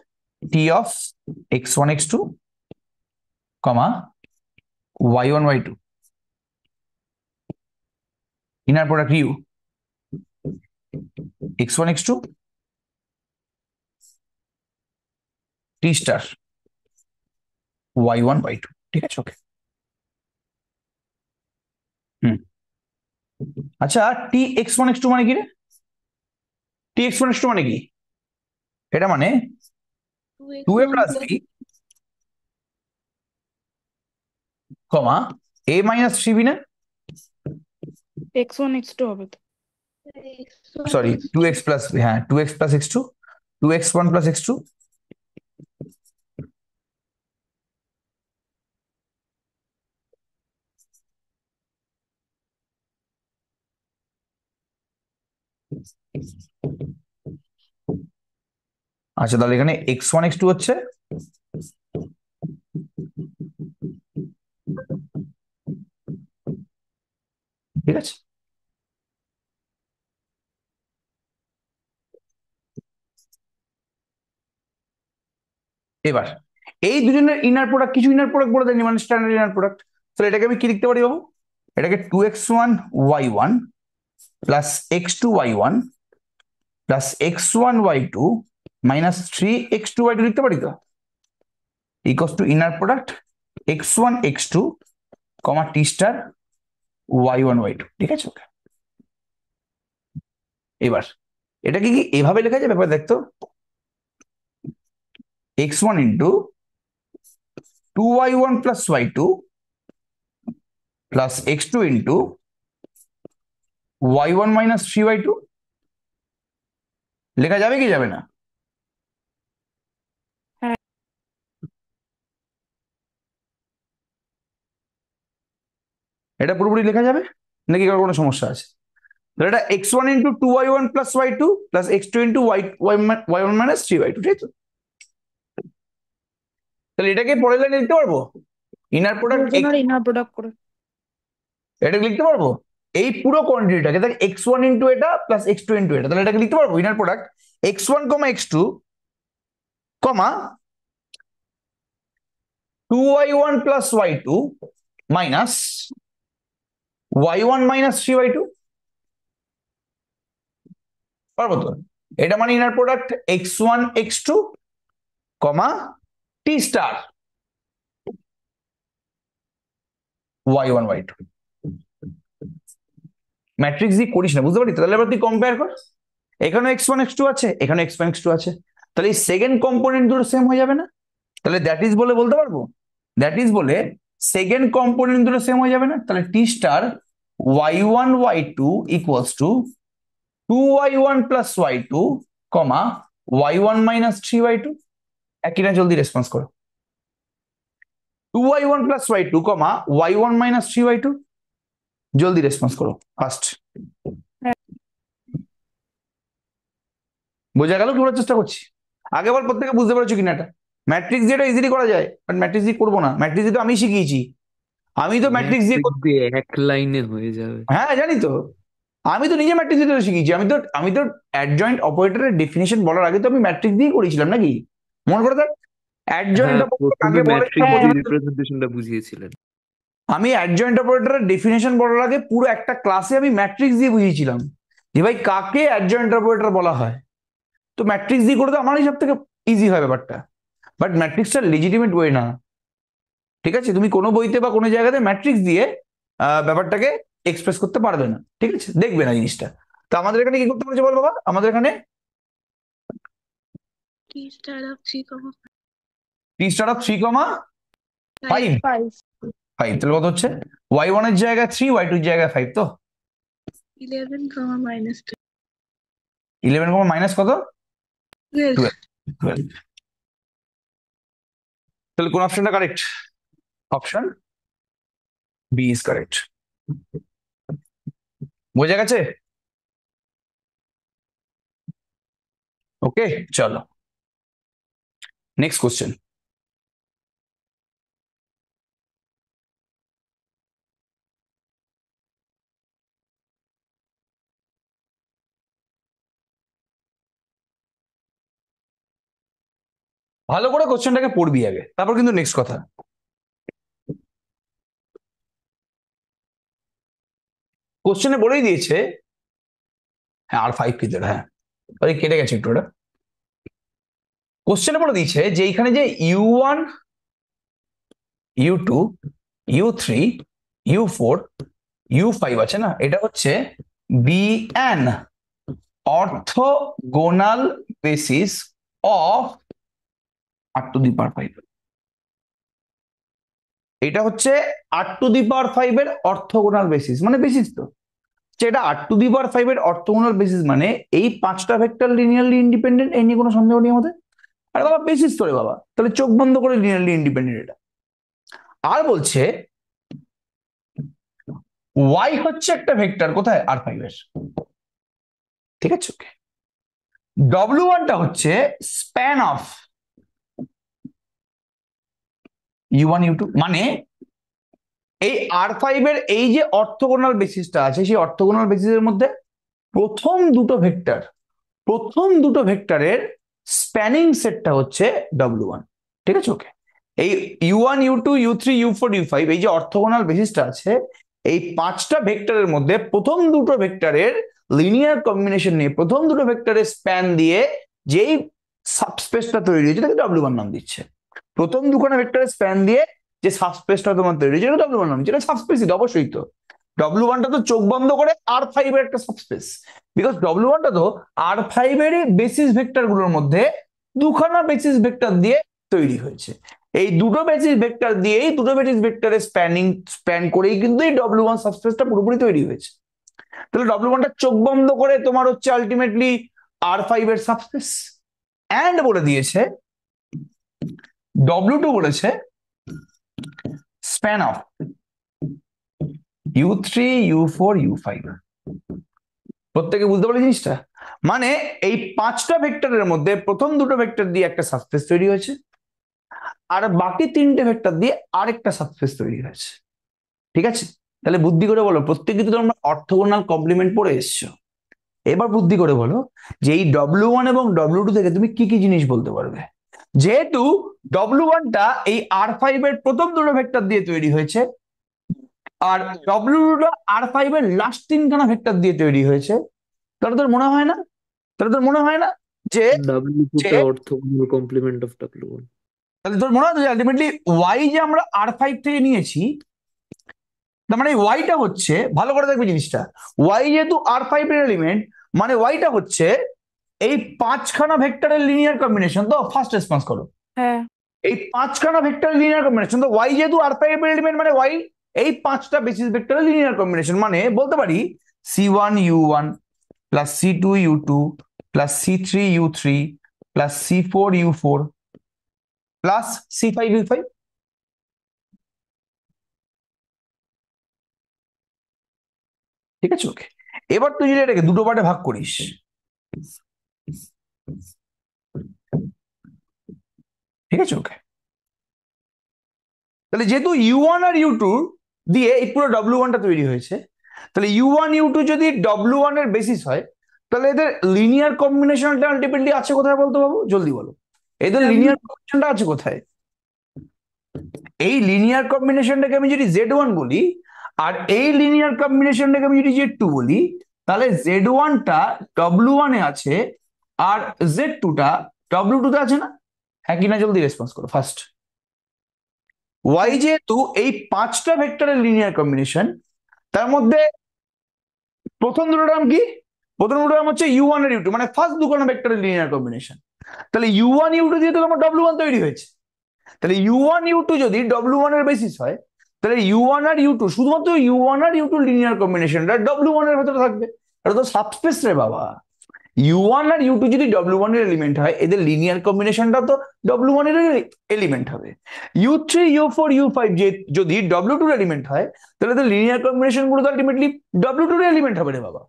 T of X one x two comma Y one Y two, inner product U X one x two T star Y one Y two. ঠিক আছে, ওকে। হুম, আচ্ছা, T X one x two মানে কি রে? T X one x two মানে কি? এটা মানে two a 2x1 plus plus B comma A minus three B না? এক্স ওয়ান এক্স টু হবে তো। x1 sorry, two x2 x plus, হ্যাঁ, two x plus x two, two x one plus x two. আচ্ছা, তাহলে এখানে x one x two হচ্ছে ঠিক আছে। এবার এই দুজনের ইনার প্রোডাক্ট, কিছু ইনার প্রোডাক্ট বলে দেয়নি, মানে স্ট্যান্ডার্ড ইনার প্রোডাক্ট। তাহলে এটাকে আমি কি লিখতে পারি বাবু? এটাকে two x one y one plus x two y one plus x one Y two minus three x two y two লিখতে পারি তো? Equals to inner product x one x two comma T star Y one Y two. ঠিক আছে, okay. এবার এটাকে কি এভাবে লেখা যায়? ব্যাপার দেখতো, x1 into 2y1 plus y2 plus x2 into y1 minus 3y2 লেখা যাবে কি যাবে না? হ্যাঁ। এটা পুরোপুরি লেখা যাবে নাকি কারো কোনো সমস্যা আছে? তাহলে এটা x1 into 2y1 plus y2 plus x2 into y1 minus 3y2, ঠিক আছে? তাহলে এটাকে পরের লাইনে লিখতে পারবো, ইনার প্রোডাক্ট দুজনের ইনার প্রোডাক্ট করে। এটাকে লিখতে পারবো এই পুরো কোয়ান্টিটিটাকে, তাহলে x1 ইন্টু এটা প্লাস x2 ইন্টু এটা, তাহলে এটাকে লিখতে পারবো ইনার প্রোডাক্ট x1 কমা x2 কমা 2y1 plus y2 minus y1 minus 3y2। পারবো তো? এটা মানে ইনার প্রোডাক্ট x1 x2 কমা t star y1 y2। Matrix দিয়ে করিস না, বুঝতে পারি? তাহলে এবার তুই কম্পেয়ার কর, এখানে x1 x2 আছে, এখানে x1 x2 আছে, তাহলে এই সেকেন্ড কম্পোনেন্ট দুটো সেম হয়ে যাবে না? তাহলে দ্যাট ইজ বলে বলতে পারবো, দ্যাট ইজ বলে সেকেন্ড কম্পোনেন্ট দুটো সেম হয়ে যাবে না? তাহলে T star y1 y2 equals to 2y1 plus y2 comma y1 minus 3y2। একই না? জলদি রেসপন্স করো। 2y1 plus y2 comma y1 minus 3y2, জলদি রেসপন্স করো ফার্স্ট। বোঝা গেল কি বলার চেষ্টা করছি? আগে বল প্রত্যেকে বুঝতে পারছো কিনা? এটা ম্যাট্রিক্স দিয়ে ইজিলি করা যায়, বাট ম্যাট্রিক্স দিয়ে করবো না। ম্যাট্রিক্স দিয়ে তো আমি শিখিয়েছি, আমি তো ম্যাট্রিক্স দিয়ে ম্যাট্রিক্স দিয়ে এক লাইনে হয়ে যাবে। হ্যাঁ জানি তো, আমি তো নিজে ম্যাট্রিক্স দিয়ে শিখিয়েছি। আমি তো অ্যাডজয়েন্ট অপারেটরের ডেফিনেশন বলার আগে তো আমি ম্যাট্রিক্স দিয়ে করেছিলাম নাকি? মনে করে দেখ, অ্যাডজয়েন্ট হ্যাঁ, অপারেটর প্রথমে কাকে বলে ম্যাট্রিক্স দিয়ে রিপ্রেজেন্টেশনটা বুঝিয়েছিলেন। আমি অ্যাডজয়েন্ট অপারেটরের ডেফিনেশন বলার আগে পুরো একটা ক্লাসে আমি ম্যাট্রিক্স দিয়ে বুঝিয়েছিলাম যে ভাই কাকে অ্যাডজয়েন্ট অপারেটর বলা হয়। তো ম্যাট্রিক্স দিয়ে করে তো আমার হিসাব থেকে ইজি হয় ব্যাপারটা, বাট ম্যাট্রিক্সটা লেজিটিমেট ওয়ে না, ঠিক আছে? তুমি কোনো বইতে বা কোনো জায়গাতে ম্যাট্রিক্স দিয়ে ব্যাপারটাকে এক্সপ্রেস করতে পারবে না, ঠিক আছে? দেখবে না জিনিসটা। তো আমাদের এখানে কি করতে বলেছে বল বাবা? আমাদের এখানে T star of 3, T star of 3 কমা 5 5 5, তাহলে কত হচ্ছে? y1 এর জায়গায় 3, y2 এর জায়গায় 5, তো 11, minus 11 কমা মাইনাস কত? 12. 12। তাহলে কোন অপশনটা correct? Option B is correct. বোঝা গেছে? ওকে, চলো নেক্সট কোশ্চেন। ভালো করে কোশ্চেনটাকে পড়বি আগে, তারপর কিন্তু নেক্সট কথা। কোশ্চেনে বলেই দিয়েছে, হ্যাঁ আর 5 কি দেবে, হ্যাঁ ওই কেটে গেছে একটু ওটা। কোশ্চেনে বলে দিয়েছে যে এইখানে যে u1 u2 u3 u4 u5 আছে না, এটা হচ্ছে bn orthogonal basis of r to the power 5। এটা হচ্ছে r to the power 5 এর অর্থোগোনাল বেসিস, মানে বেসিস তো যেটা r to the power 5 এর অর্থোগোনাল বেসিস, মানে এই 5টা ভেক্টর লিনিয়ারলি ইন্ডিপেন্ডেন্ট, এই নিয়ে কোনো সন্দেহ নেই আমাদের। আরে বাবা বেসিস তো রে বাবা, তাহলে চোখ বন্ধ করে লিনিয়ারলি ইন্ডিপেন্ডেন্ট এটা। আর বলছে y হচ্ছে একটা ভেক্টর কোথায়? r5 এর, ঠিক আছে? ওকে, w1 টা হচ্ছে স্প্যান অফ u1 u2, মানে এই r5 এর এই যে অর্থোগোনাল বেসিসটা আছে, সেই অর্থোগোনাল বেসিসের মধ্যে প্রথম দুটো ভেক্টরের স্প্যানিং সেটটা হচ্ছে w1, ঠিক আছে? ওকে, এই u1 u2 u3 u4 u5 এই যে অর্থোগোনাল বেসিসটা আছে, এই 5টা ভেক্টরের মধ্যে প্রথম দুটো ভেক্টরের লিনিয়ার কম্বিনেশন নিয়ে প্রথম দুটো ভেক্টরের স্প্যান দিয়ে যেই সাবস্পেসটা তৈরি হয়েছে তাকে w1 নাম দিচ্ছে। প্রথম দুখানা ভেক্টরের স্প্যান দিয়ে যে সাবস্পেসটা তোমার তৈরি হয়েছে এটা w1 নাম দিচ্ছে। এটা সাবস্পেসই অবশ্যই তো, W1টা তো চোখ বন্ধ করে R5 এর একটা সাবস্পেস, বিকজ W1টা তো R5 এর বেসিস ভেক্টর গুলোর মধ্যে দুখানা বেসিস ভেক্টর দিয়ে তৈরি হয়েছে। এই দুটো বেসিস ভেক্টর দিয়েই দুটো বেসিস ভেক্টরের স্প্যান করেই কিন্তু এই W1 সাবস্পেসটা পুরোপুরি তৈরি হয়েছে। তাহলে W1টা চোখ বন্ধ করে তোমার হচ্ছে আলটিমেটলি R5 এর সাবস্পেস, এন্ড বলে দিয়েছে W2 বলেছে span of U3 U4 U5। প্রত্যেকে বুঝতে পারলে জিনিসটা? মানে এই পাঁচটা ভেক্টরের মধ্যে প্রথম দুটো ভেক্টর দিয়ে একটা সাবস্পেস তৈরি হয়েছে, আর বাকি তিনটে ভেক্টর দিয়ে আরেকটা সাবস্পেস তৈরি হয়েছে। ঠিক আছে, তাহলে বুদ্ধি করে বলো, প্রত্যেকে তো তোমরা অর্থগোনাল কমপ্লিমেন্ট পড়ে এসছো, এবার বুদ্ধি করে বলো যে এই W1 এবং W2 থেকে তুমি কি কি জিনিস বলতে পারবে। যেহেতু W1টা এই R5 এর প্রথম দুটো ভেক্টর দিয়ে তৈরি হয়েছে, আর W2টা R5 এর লাস্ট তিনখানা ভেক্টর দিয়ে তৈরি হয়েছে, তাহলে তোর মনে হয় না যে W2টা অর্থগোনাল কমপ্লিমেন্ট অফ W1। তাহলে তোর মনে হয় যে আলটিমেটলি ওয়াই যে আমরা R5 থেকে নিয়েছি, তার মানে ওয়াইটা হচ্ছে, ভালো করে দেখবে জিনিসটা, ওয়াই যেহেতু R5 এর এলিমেন্ট, মানে ওয়াইটা হচ্ছে এই পাঁচখানা ভেক্টরের লিনিয়ার কম্বিনেশন। তো ফার্স্ট রেসপন্স করো, হ্যাঁ এই পাঁচখানা ভেক্টরের লিনিয়ার কম্বিনেশন। তো ওয়াই যেহেতু R5 এর এলিমেন্ট, মানে ওয়াই এই পাঁচটা বেসিস ভেক্টরের লিনিয়ার কম্বিনেশন। মানে বলতে পারি C1 U1 plus C2 U2 plus C3 U3 plus C4 U4 plus C5 U5। ঠিক আছে, ওকে। এবার তুই যদি এটাকে দুটো পার্টে ভাগ করিস, ঠিক আছে, ওকে। তাহলে যেহেতু U1 আর U2 দিয়ে এই পুরো W1টা তৈরি হয়েছে, তাহলে U1 U2 যদি W1 এর বেসিস হয়, তাহলে এদের লিনিয়ার কম্বিনেশনটা আলটিমেটলি আছে কোথায় বলতে পারবো? জলদি বলো, এদের লিনিয়ার কম্বিনেশনটা আছে কোথায়? এই লিনিয়ার কম্বিনেশনটাকে আমি যদি Z1 বলি, আর এই লিনিয়ার কম্বিনেশনটাকে আমি যদি Z2 বলি, তাহলে Z1টা W1 এ আছে আর Z2টা W2 তে আছে না? হ্যাঁ কি না, জলদি রেসপন্স করো ফার্স্ট। ওয়াই যেহেতু এই পাঁচটা ভেক্টরের লিনিয়ার কম্বিনেশন, তার মধ্যে প্রথম দুটো নাম কি? প্রথম দুটো নাম হচ্ছে U1 আর U2, মানে ফার্স্ট দুখানা ভেক্টরের লিনিয়ার কম্বিনেশন। তাহলে U1 U2 দিয়ে তো আমার W1 তৈরি হয়েছে। তাহলে U1 U2 যদি W1 এর বেসিস হয়, তাহলে U1 আর U2, শুধুমাত্র U1 আর U2 লিনিয়ার কম্বিনেশনটা W1 এর ভেতরে থাকবে। এটা তো সাবস্পেস রে বাবা। U1 আর U2 যদি W1 এর এলিমেন্ট হয়, এদের লিনিয়ার কম্বিনেশনটা তো W1 এর এলিমেন্ট হবে। U3 U4 U5 যদি W2 এর এলিমেন্ট হয়, তাহলে এদের লিনিয়ার কম্বিনেশন গুলো তো আলটিমেটলি W2 এর এলিমেন্ট হবে রে বাবা।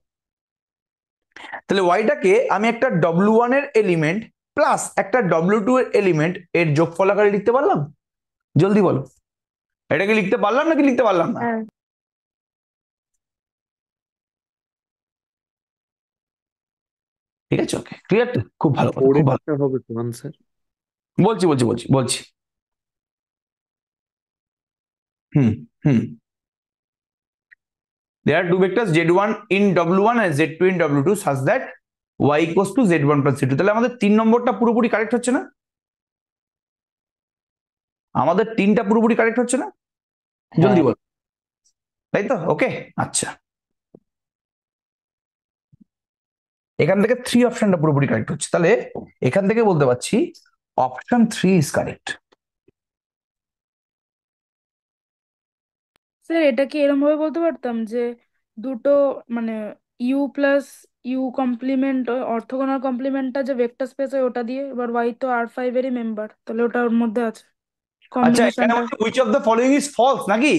তাহলে ওয়াইটাকে আমি একটা W1 এর এলিমেন্ট প্লাস একটা W2 এর এলিমেন্ট এর যোগফল আকারে লিখতে পারলাম? জলদি বলো, এটাকে লিখতে পারলাম নাকি লিখতে পারলাম না? হ্যাঁ ঠিক আছে, ওকে, ক্লিয়ার তো? খুব ভালো কথা, খুব ভালো। পরেরটা হবে তো আনসার। বলছি বলছি বলছি বলছি হুম হুম There are two vectors Z1 in W1 and Z2 in W2 such that Y equals to Z1 plus Z2। তাহলে আমাদের 3 নম্বরটা পুরোপুরি কারেক্ট হচ্ছে না? আমাদের 3টা পুরোপুরি কারেক্ট হচ্ছে না? জলদি বল, তাই তো? ওকে, আচ্ছা, এখান থেকে 3 অপশনটা পুরোপুরি কারেক্ট হচ্ছে। তাহলে এখান থেকে বলতে পারছি অপশন 3 ইজ কারেক্ট। স্যার এটা কি এরকম ভাবে বলতে পারতাম যে দুটো মানে U plus U complement orthogonal কমপ্লিমেন্টটা যে ভেক্টর স্পেস হয় ওটা দিয়ে, এবার ওয়াই তো R5 এরই মেম্বার, তাহলে ওটা ওর মধ্যে আছে আচ্ছা, এখানে কম্বিনেশনটা। বলছে which of the following is false নাকি?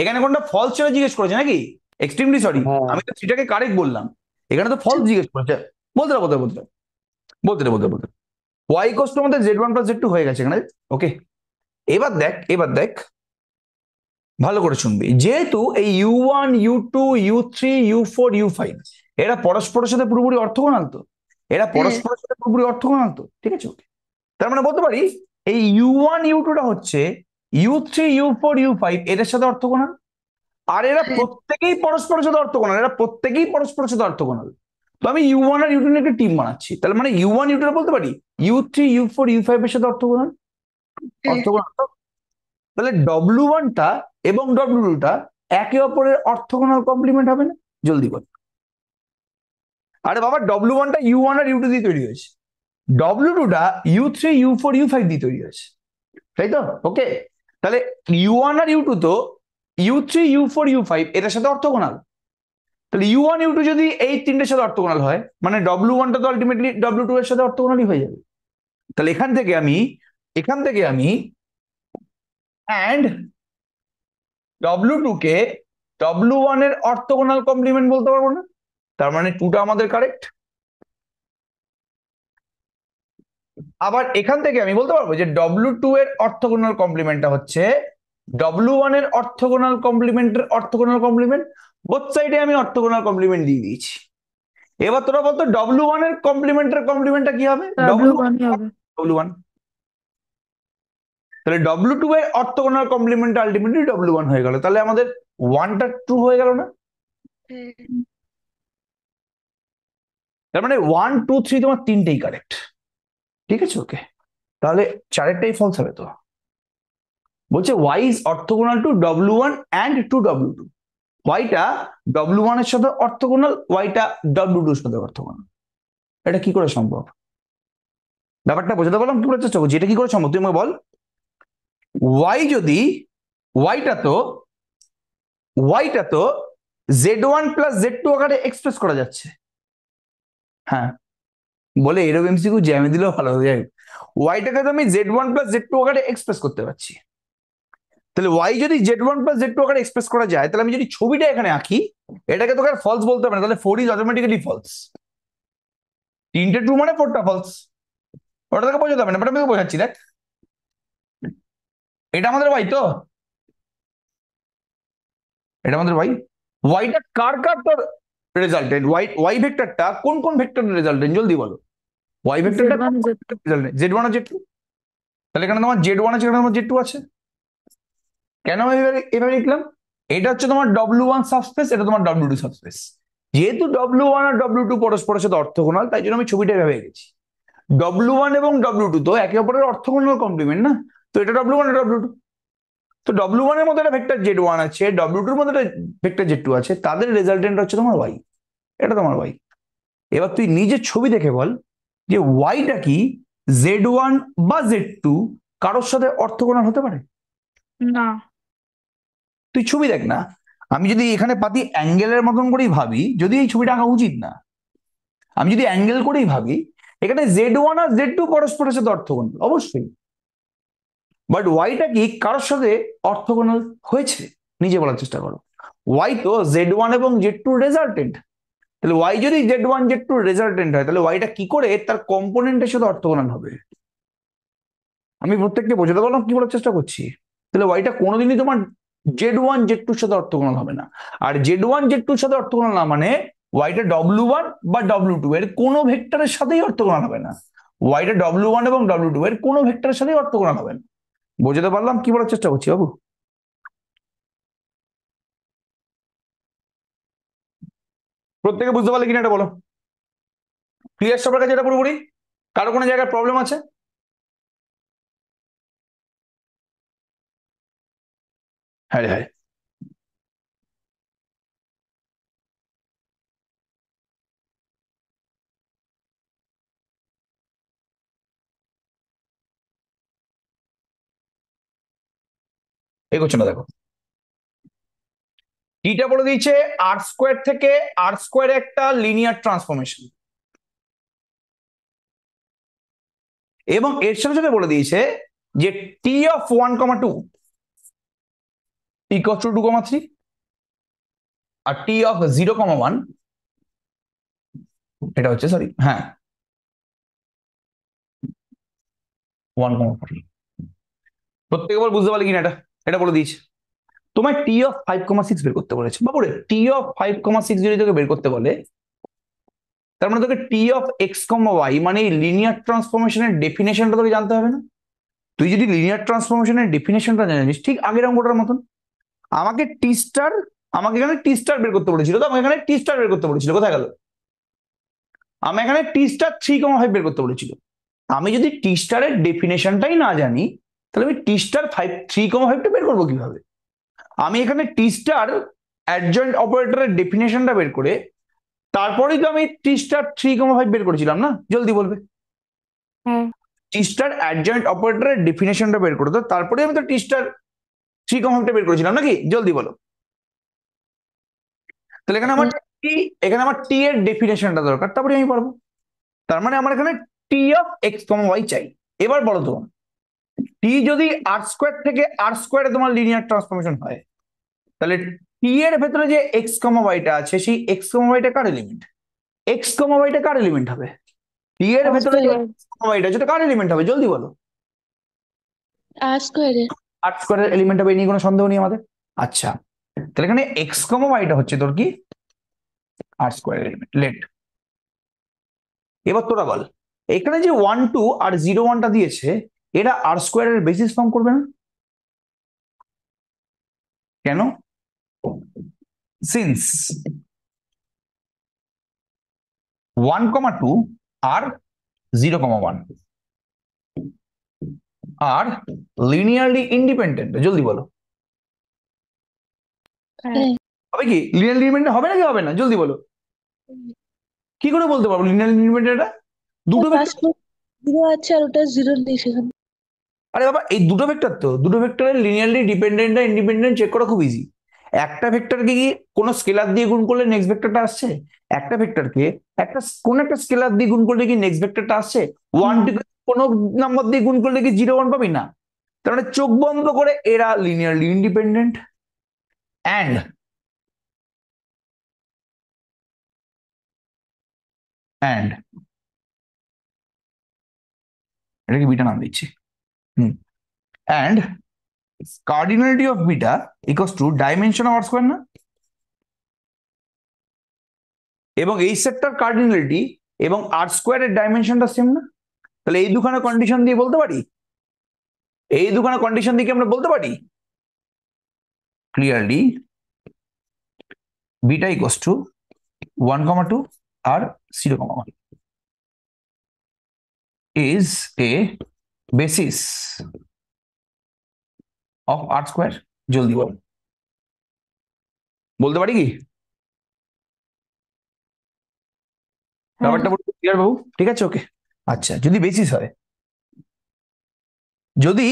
এখানে কোনটা ফলস সেটা জিজ্ঞেস করেছে নাকি? এক্সট্রিমলি সরি, হ্যাঁ আমি তো সেটাকে কারেক্ট বললাম, এখানে তো ফলস জিজ্ঞেস করেছে। বলতে না বলতে বলতে বলতে বলতে ওয়াই ইকুয়ালস টু আমাদের Z1 প্লাস Z2 হয়ে গেছে এখানে। ওকে, এবার দেখ ভালো করে শুনবি। যেহেতু এই U1 U2 U3 U4 U5 এরা পরস্পরের সাথে পুরোপুরি অর্থগোনাল, তো এরা পরস্পরের সাথে পুরোপুরি অর্থগোনাল তো, ঠিক আছে, ওকে। তার মানে বলতে পারি এই U1 U2 টা হচ্ছে U3 U4 U5 এদের সাথে অর্থগোনাল, আর এরা প্রত্যেকেই পরস্পরের সাথে অর্থগোনাল, এরা প্রত্যেকেই পরস্পরের সাথে অর্থগোনাল। তো আমি U1 আর U2 নিয়ে একটা টিম বানাচ্ছি, তাহলে মানে U1 U2 বলতে পারি U3 U4 U5 এর সাথে অর্থগোনাল। তাহলে W1টা এবং W2টা একে অপরের অর্থগোনাল কমপ্লিমেন্ট হবে না? জলদি বল। আরে বাবা, W1টা U1 আর U2 দিয়ে তৈরি হয়েছে, W2টা U3 U4 U5 দিয়ে তৈরি হয়েছে, তাই তো? ওকে, তাহলে U1 আর U2 তো U3 U4 U5 এটার সাথে অর্থগোনাল। তাহলে U1 U2 যদি এই তিনটের সাথে অর্থগোনাল হয়, মানে W1টা তো আলটিমেটলি W2 এর সাথে অর্থগোনালই হয়ে যাবে। তাহলে এখান থেকে আমি and W2 কে W1 এর অর্থগোনাল কমপ্লিমেন্ট বলতে পারবো না? তার মানে 2টা আমাদের কারেক্ট। আবার এখান থেকে আমি বলতে পারবো যে W2 এর অর্থগোনাল কমপ্লিমেন্টটা হচ্ছে W1 এর অর্থগোনাল কমপ্লিমেন্টের অর্থগোনাল কমপ্লিমেন্ট। বোথ সাইডে আমি অর্থগোনাল কমপ্লিমেন্ট দিয়ে দিয়েছি। এবার তোরা বলতো W1 এর কমপ্লিমেন্টের কমপ্লিমেন্টটা কি হবে? W1 হবে। W1। তাহলে W2 এর অর্থগোনাল কমপ্লিমেন্ট আলটিমেটলি W1 হয়ে গেল। তাহলে আমাদের 1টা ট্রু হয়ে গেল না? তার মানে 1 2 3 তোমার তিনটেই কারেক্ট। ঠিক আছে, ওকে, তাহলে চারেরটাই ফলস হবে। তো বলছে y is orthogonal to W1 and to W2। ওয়াইটা W1 এর সাথে অর্থগোনাল, ওয়াইটা W2 এর সাথে অর্থগোনাল। এটা কি করে সম্ভব? ব্যাপারটা বোঝাতে পারলাম? কি বলার চেষ্টা করছি, এটা কি করে সম্ভব তুই আমাকে বল। ওয়াই যদি ওয়াইটা তো Z1 প্লাস Z2 আকারে এক্সপ্রেস করা যাচ্ছে। হ্যাঁ, বলে এরকম এমসিকিউ জ্যামে দিলেও ভালো হয়ে যায়। ওয়াইটাকে তো আমি Z1 প্লাস Z2 আকারে এক্সপ্রেস করতে পারছি। তাহলে ওয়াই যদি Z1 প্লাস Z2 আকারে এক্সপ্রেস করা যায়, তাহলে আমি যদি ছবিটা এখানে আঁকি, এটাকে তোকে আর ফলস বলতে হবে না। তাহলে 4 ইজ অটোমেটিক্যালি ফলস। 3টে ট্রু মানে 4টা ফলস। ওটা তোকে বোঝাতে হবে না, বাট আমি তোকে বোঝাচ্ছি। দেখ, এটা আমাদের ওয়াই তো, এটা আমাদের ওয়াই। ওয়াইটা কার তোর রেজাল্টেন্ট? ওয়াই ভেক্টরটা কোন কোন ভেক্টরের রেজাল্টেন্ট জলদি বলো। ওয়াই ভেক্টরটা Z1 Z2। Z1 আর Z2। তাহলে এখানে তোমার Z1 আছে, এখানে তোমার Z2 আছে। কেন এভাবে লিখলাম? এটা হচ্ছে তোমার W1 সাবস্পেস, এটা তোমার W2 সাবস্পেস। যেহেতু W1 আর W2 পরস্পরের সাথে অর্থগোনাল, তাই জন্য আমি ছবিটা এভাবে এঁকেছি। W1 এবং W2 তো একে অপরের অর্থগোনাল কমপ্লিমেন্ট না? তো এটা W1 আর W2। তো W1 এর মধ্যে একটা ভেক্টর Z1 আছে, W2 এর মধ্যে একটা ভেক্টর Z2 আছে, তাদের রেজাল্টেন্ট হচ্ছে তোমার ওয়াই। এটা তোমার ওয়াই। এবার তুই নিজের ছবি দেখে বল যে ওয়াইটা কি Z1 বা Z2 কারোর সাথে অর্থগোনাল হতে পারে? না। তুই ছবি দেখ না। আমি যদি এখানে পাতি অ্যাঙ্গেলের মতন করেই ভাবি, যদি এই ছবিটা আঁকা উচিত না, আমি যদি অ্যাঙ্গেল করেই ভাবি, এখানে Z1 আর Z2 পরস্পরের সাথে অর্থগোনাল অবশ্যই, বাট ওয়াইটা কি কারোর সাথে অর্থগোনাল হয়েছে? নিজে বলার চেষ্টা করো। ওয়াই তো Z1 এবং Z2 রেজাল্টেন্ট। তাহলে ওয়াই যদি Z1 Z2 রেজাল্টেন্ট হয়, তাহলে ওয়াইটা কি করে তার কম্পোনেন্টের সাথে অর্থগোনাল হবে? আমি প্রত্যেককে বোঝাতে পারলাম কি বলার চেষ্টা করছি? তাহলে ওয়াইটা কোনোদিনই তোমার Z1 Z2 এর সাথে অর্থগোনাল হবে না। আর Z1 Z2 এর সাথে অর্থগোনাল না মানে ওয়াইটা W1 বা W2 এর কোনো ভেক্টরের সাথেই অর্থগোনাল হবে না। ওয়াইটা W1 এবং W2 এর কোনো ভেক্টরের সাথেই অর্থগোনাল হবে না। বোঝাতে পারলাম কি বলার চেষ্টা করছি বাবু? প্রত্যেকে বুঝতে পারলে কিনা এটা বলো। ক্লিয়ার সবার কাছে এটা পুরোপুরি? কারো কোনো জায়গায় প্রবলেম আছে? হ্যাঁ হ্যাঁ, এগোচ্ছে না দেখো। টিটা বলে দিয়েছে আর স্কোয়ার থেকে আর স্কোয়ার একটা লিনিয়ার ট্রান্সফরমেশন, এবং এর সাথে সাথে বলে দিয়েছে যে টি অফ 1,2 ইকুয়াল টু 2,3 আর টি অফ 0,1 এটা হচ্ছে, সরি হ্যাঁ 1,4। প্রত্যেকে বল বুঝতে পারলে কিনা এটা? এটা বলে দিয়েছে। তোমায় টি অফ 5,6 বের করতে বলেছে। বাবুরে টি অফ 5,6 যদি তোকে বের করতে বলে, তার মানে তোকে টি অফ এক্স কমা ওয়াই মানে লিনিয়ার ট্রান্সফরমেশনের ডেফিনেশনটা তোকে জানতে হবে না? তুই যদি লিনিয়ার ট্রান্সফরমেশনের ডেফিনেশনটা জানিস, ঠিক আগের অঙ্কটার মতন, আমাকে এখানে টি স্টার বের করতে বলেছিল, তো আমাকে এখানে টি স্টার বের করতে বলেছিল, কোথায় গেল? আমি এখানে টি স্টার 3,5 বের করতে বলেছিল। আমি যদি টি স্টারের ডেফিনেশনটাই না জানি, তাহলে আমি টি স্টার 3,5টা বের করবো কিভাবে? আমি এখানে টি স্টার অ্যাডজয়েন্ট অপারেটরের ডেফিনেশনটা বের করে তারপরেই তো আমি টি স্টার 3,5 বের করেছিলাম না, জলদি বলবে। হ্যাঁ টি স্টার অ্যাডজয়েন্ট অপারেটরের ডেফিনেশনটা বের করে তো তারপরে আমি তো টি স্টার 3,5টা বের করেছিলাম নাকি, জলদি বলো। তাহলে এখানে আমার টি এর ডেফিনেশনটা দরকার, তারপরে আমি পারবো। তার মানে আমার এখানে টি অফ এক্স কমা ওয়াই চাই। এবার বলো তো, টি যদি আর স্কোয়ার থেকে আর স্কোয়ারে তোমার লিনিয়ার ট্রান্সফরমেশন হয়, তাহলে টি এর ভেতরে যে এক্স কমা ওয়াইটা আছে সেই এক্স কমা ওয়াইটা কার এলিমেন্ট? এক্স কমা ওয়াইটা কার এলিমেন্ট হবে? টি এর ভেতরে যে এক্স কমা ওয়াইটা আছে, কার এলিমেন্ট হবে? জলদি বলো। আর স্কোয়ারে। আর স্কোয়ারের এলিমেন্ট হবে, এই নিয়ে কোনো সন্দেহ নেই আমাদের। আচ্ছা, তাহলে এখানে এক্স কমা ওয়াইটা হচ্ছে তোর কি? আর স্কোয়ারের এলিমেন্ট। লেট। এবার তোরা বল, এখানে যে 1 2 আর 0 1টা দিয়েছে, এরা আর স্কোয়ারের বেসিস ফর্ম করবে না কেন? সিন্স 1,2 আর 0,1 আর লিনিয়ারলি ইন্ডিপেন্ডেন্ট। জলদি বলো, হ্যাঁ হবে কি? লিনিয়ারলি ইন্ডিপেন্ডেন্ট হবে নাকি হবে না? জলদি বলো। কি করে বলতে পারবো লিনিয়ারলি ইন্ডিপেন্ডেন্ট? দুটো ভেক্টর। জিরো আছে আর ওটা জিরো নেই সেখানে। আরে বাবা, এই দুটো ভেক্টর তো, দুটো ভেক্টরের লিনিয়ারলি ডিপেন্ডেন্ট আর ইন্ডিপেন্ডেন্ট চেক করা খুব ইজি। একটা ভেক্টরকে কি কোনো স্কেলার দিয়ে গুণ করলে নেক্সট ভেক্টরটা আসছে? একটা ভেক্টরকে কোন একটা স্কেলার দিয়ে গুণ করলে কি নেক্সট ভেক্টরটা আসছে? 1 2 কোন নাম্বার দিয়ে গুণ করলে কি 0 1 পাবি না? তার মানে চোখ বন্ধ করে এরা লিনিয়ারলি ইন্ডিপেন্ডেন্ট। অ্যান্ড অ্যান্ড এটাকে বিটা নাম দিচ্ছি। And cardinality of beta equals to dimension of r square না? এবং এই সেটটার কার্ডিনালিটি এবং আর স্কোয়ারের ডাইমেনশনটা সেম না? তাহলে এই দুখানা কন্ডিশন দিয়ে বলতে পারি, এই দুখানা কন্ডিশন দিয়ে কি আমরা বলতে পারি ক্লিয়ারলি বিটা ইকুয়ালস টু 1,2 আর 0,1 is a basis of r square? জলদি বল, বলতে পারি কি? ব্যাপারটা ক্লিয়ার বাবু? ঠিক আছে, ওকে। আচ্ছা, যদি বেসিস হয়, যদি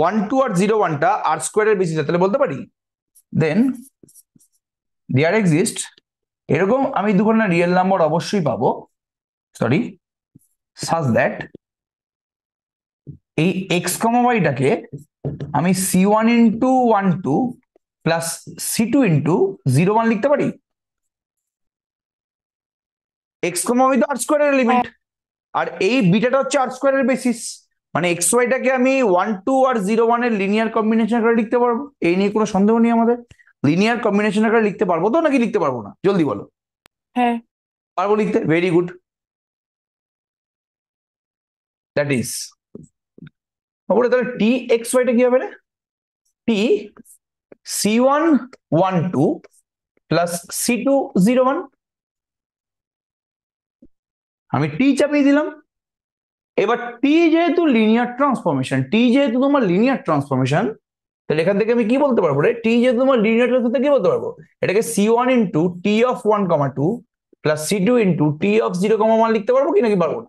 1 2 আর 0 1টা আর স্কোয়ারের বেসিস হয়, তাহলে বলতে পারি দেন দেয়ার এক্সিস্ট, এরকম আমি দুখানা রিয়েল নাম্বার অবশ্যই পাবো, সরি, সাজ দ্যাট এই এক্স কমা ওয়াইটাকে আমি c1 into 1 2 plus c2 into 0 1 লিখতে পারি। এক্স কমা ওয়াই তো আর স্কোয়ারের এলিমেন্ট, আর এই বিটাটা হচ্ছে আর স্কোয়ারের বেসিস, মানে এক্স ওয়াইটাকে আমি 1 2 আর 0 1 এর লিনিয়ার কম্বিনেশন করে লিখতে পারবো। এই নিয়ে কোনো সন্দেহ নেই আমাদের। লিনিয়ার কম্বিনেশন করে লিখতে পারবো তো নাকি লিখতে পারবো না? জলদি বলো। হ্যাঁ পারবো লিখতে, ভেরি গুড। দ্যাট ইজ তাহলে টি এক্স ওয়াইটা কি হবে রে? টি c1 1 2 প্লাস c2 0 1। আমি টি চাপিয়ে দিলাম। এবার টি যেহেতু লিনিয়ার ট্রান্সফরমেশন, তাহলে এখান থেকে আমি কি বলতে পারবো রে? টি যেহেতু তোমার লিনিয়ার ট্রান্সফরমেশন, কি বলতে পারবো? এটাকে c1 into T of 1,2 plus c2 into T of 0,1 লিখতে পারবো কি নাকি পারবো না?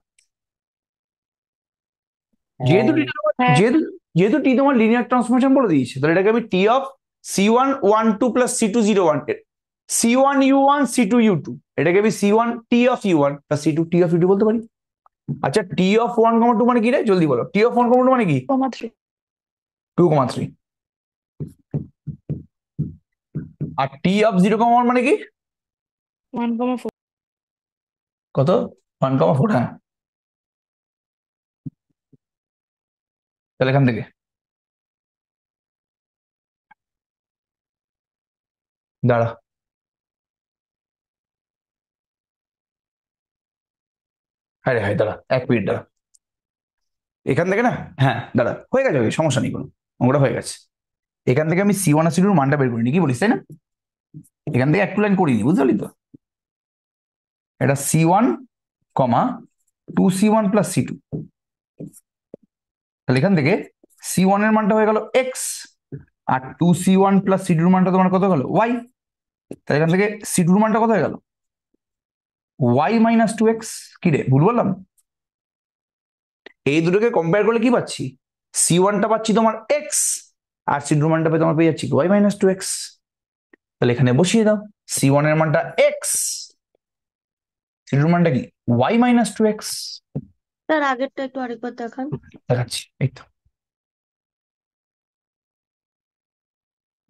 যেহেতু যেহেতু টি তোমার লিনিয়ার ট্রান্সফরমেশন বলে দিয়েছে, তাহলে এটাকে আমি T of c1 1 2 plus c2 0 1 c1 u1 c2 u2, এটাকে আমি c1 T of u1 plus c2 T of u2 বলতে পারি। আচ্ছা, টি অফ 1,2 মানে কি রে? জলদি বলো, টি অফ 1,2 মানে কি? 2,3। আর টি অফ 0,1 মানে কি? 1,4 কত? 1,4। হ্যাঁ, তাহলে এখান থেকে দাঁড়া, হ্যাঁ হ্যাঁ দাঁড়া, 1 মিনিট দাঁড়া। এখান থেকে না, হ্যাঁ দাঁড়া, হয়ে গেছে, সমস্যা নেই, কোনো অঙ্কটা হয়ে গেছে। এখান থেকে আমি c1 আর c2 এর মানটা বের করিনি, কি বলিস তাই না? এখান থেকে একটু লাইন করিনি, বুঝতে পারলি তো? এটা c1 কমা 2c1 প্লাস c2, তাহলে এখান থেকে c1 এর মানটা হয়ে গেল x আর 2c1 প্লাস c2 মানটা তোমার কত গেল y। তাহলে এখান থেকে c2 মানটা কত হয়ে গেল y মাইনাস 2x। কি রে ভুল বললাম? এই দুটোকে কম্পেয়ার করলে কি পাচ্ছি, c1টা পাচ্ছি তোমার x, আর c2 মানটা পেয়ে তোমার পেয়ে যাচ্ছি y মাইনাস 2x। তাহলে এখানে বসিয়ে দাও, c1 এর মানটা x, c2 এর মানটা কি y মাইনাস 2x। স্যার আগেরটা একটু আরেকবার দেখান। দেখাচ্ছি, এই তো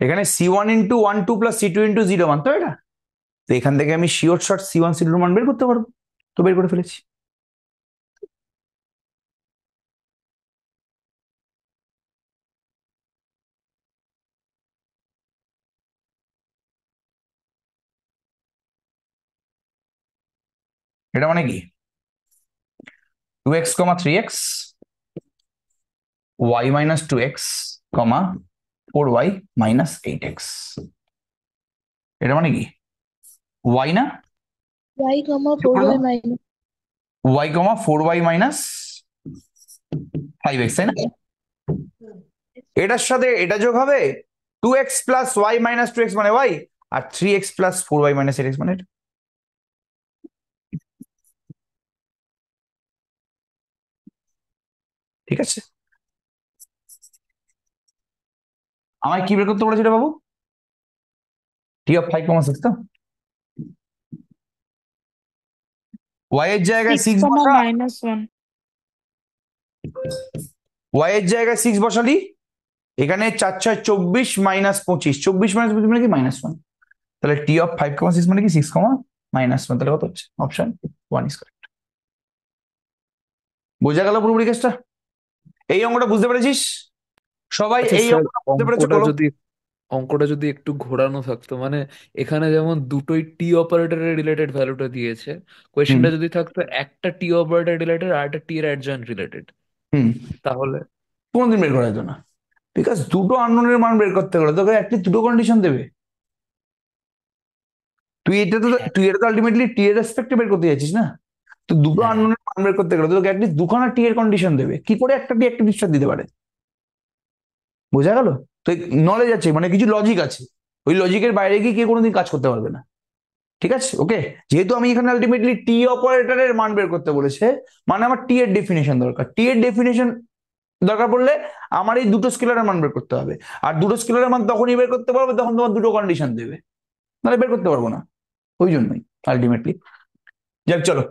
এখানে c1 into 1 2 plus c2 into 0 মান তো এটা। তো এখান থেকে আমি শিওর শর্ট c1 c2 মান বের করতে পারবো, তো বের করে ফেলেছি। এটা মানে কি 2x, 3x, y minus 2x, 4y minus 8x। এটা মানে কি y না, y, যোগ করে 4y দাও। Minus y, 4y minus 5x, তাই না? এটার সাথে এটা যোগ হবে 2x plus y minus 2x মানে y, আর 3x plus 4y minus 8x মানে এটা। ঠিক আছে, আমায় কি বের করতে বলেছে এটা বাবু? t অফ 5, 6 তো y এর জায়গায় 6 বসা, -1 y এর জায়গায় 6 বসালি, এখানে 4 6 24 মাইনাস 25, 24 মাইনাস 25 মানে কি -1। তাহলে t অফ 5, 6 মানে কি 6, -1। তাহলে কত হচ্ছে? Option 1 is correct. বোঝা গেল পুরোপুরি কেসটা? এই অঙ্কটা বুঝতে পেরেছিস সবাই? আচ্ছা এই স্যার, অঙ্কটা বুঝতে পেরেছো? অঙ্কটা যদি অঙ্কটা যদি একটু ঘোরানো থাকতো, মানে এখানে যেমন দুটোই টি অপারেটরের রিলেটেড ভ্যালুটা দিয়েছে, হুম কোয়েশ্চেনটা যদি থাকতো একটা টি অপারেটর রিলেটেড আর একটা টি এর অ্যাডজয়েন্ট রিলেটেড, হুম তাহলে কোনদিন বের করা যেত না? বিকজ দুটো আননোনের মান বের করতে গেলে তোকে একটি দুটো কন্ডিশন দেবে। হ্যাঁ তুই এটা তো আলটিমেটলি টি এর রেসপেক্টে বের করতে যাচ্ছিস না। তো দুটো হ্যাঁ আননোনের মান বের করতে গেলে তোকে একটি দুখানা টি এর কন্ডিশন দেবে। কি করে একটা টি একটা ডিসচার্জ দিতে পারে? বোঝা গেল? তো নলেজ আছে, মানে কিছু লজিক আছে, ওই লজিকের বাইরে গিয়ে কেউ কোনোদিন কাজ করতে পারবে না। ঠিক আছে, ওকে। যেহেতু আমি এখানে আলটিমেটলি টি অপারেটরের মান বের করতে বলেছে, মানে আমার টি এর ডেফিনেশন দরকার। টি এর ডেফিনেশন দরকার পড়লে আমার এই দুটো স্কেলারের মান বের করতে হবে। আর দুটো স্কেলারের মান তখনই বের করতে পারবে তখন তোমার দুটো কন্ডিশন দেবে, নাহলে বের করতে পারবো না। ওই জন্যই আলটিমেটলি। যাক চলো,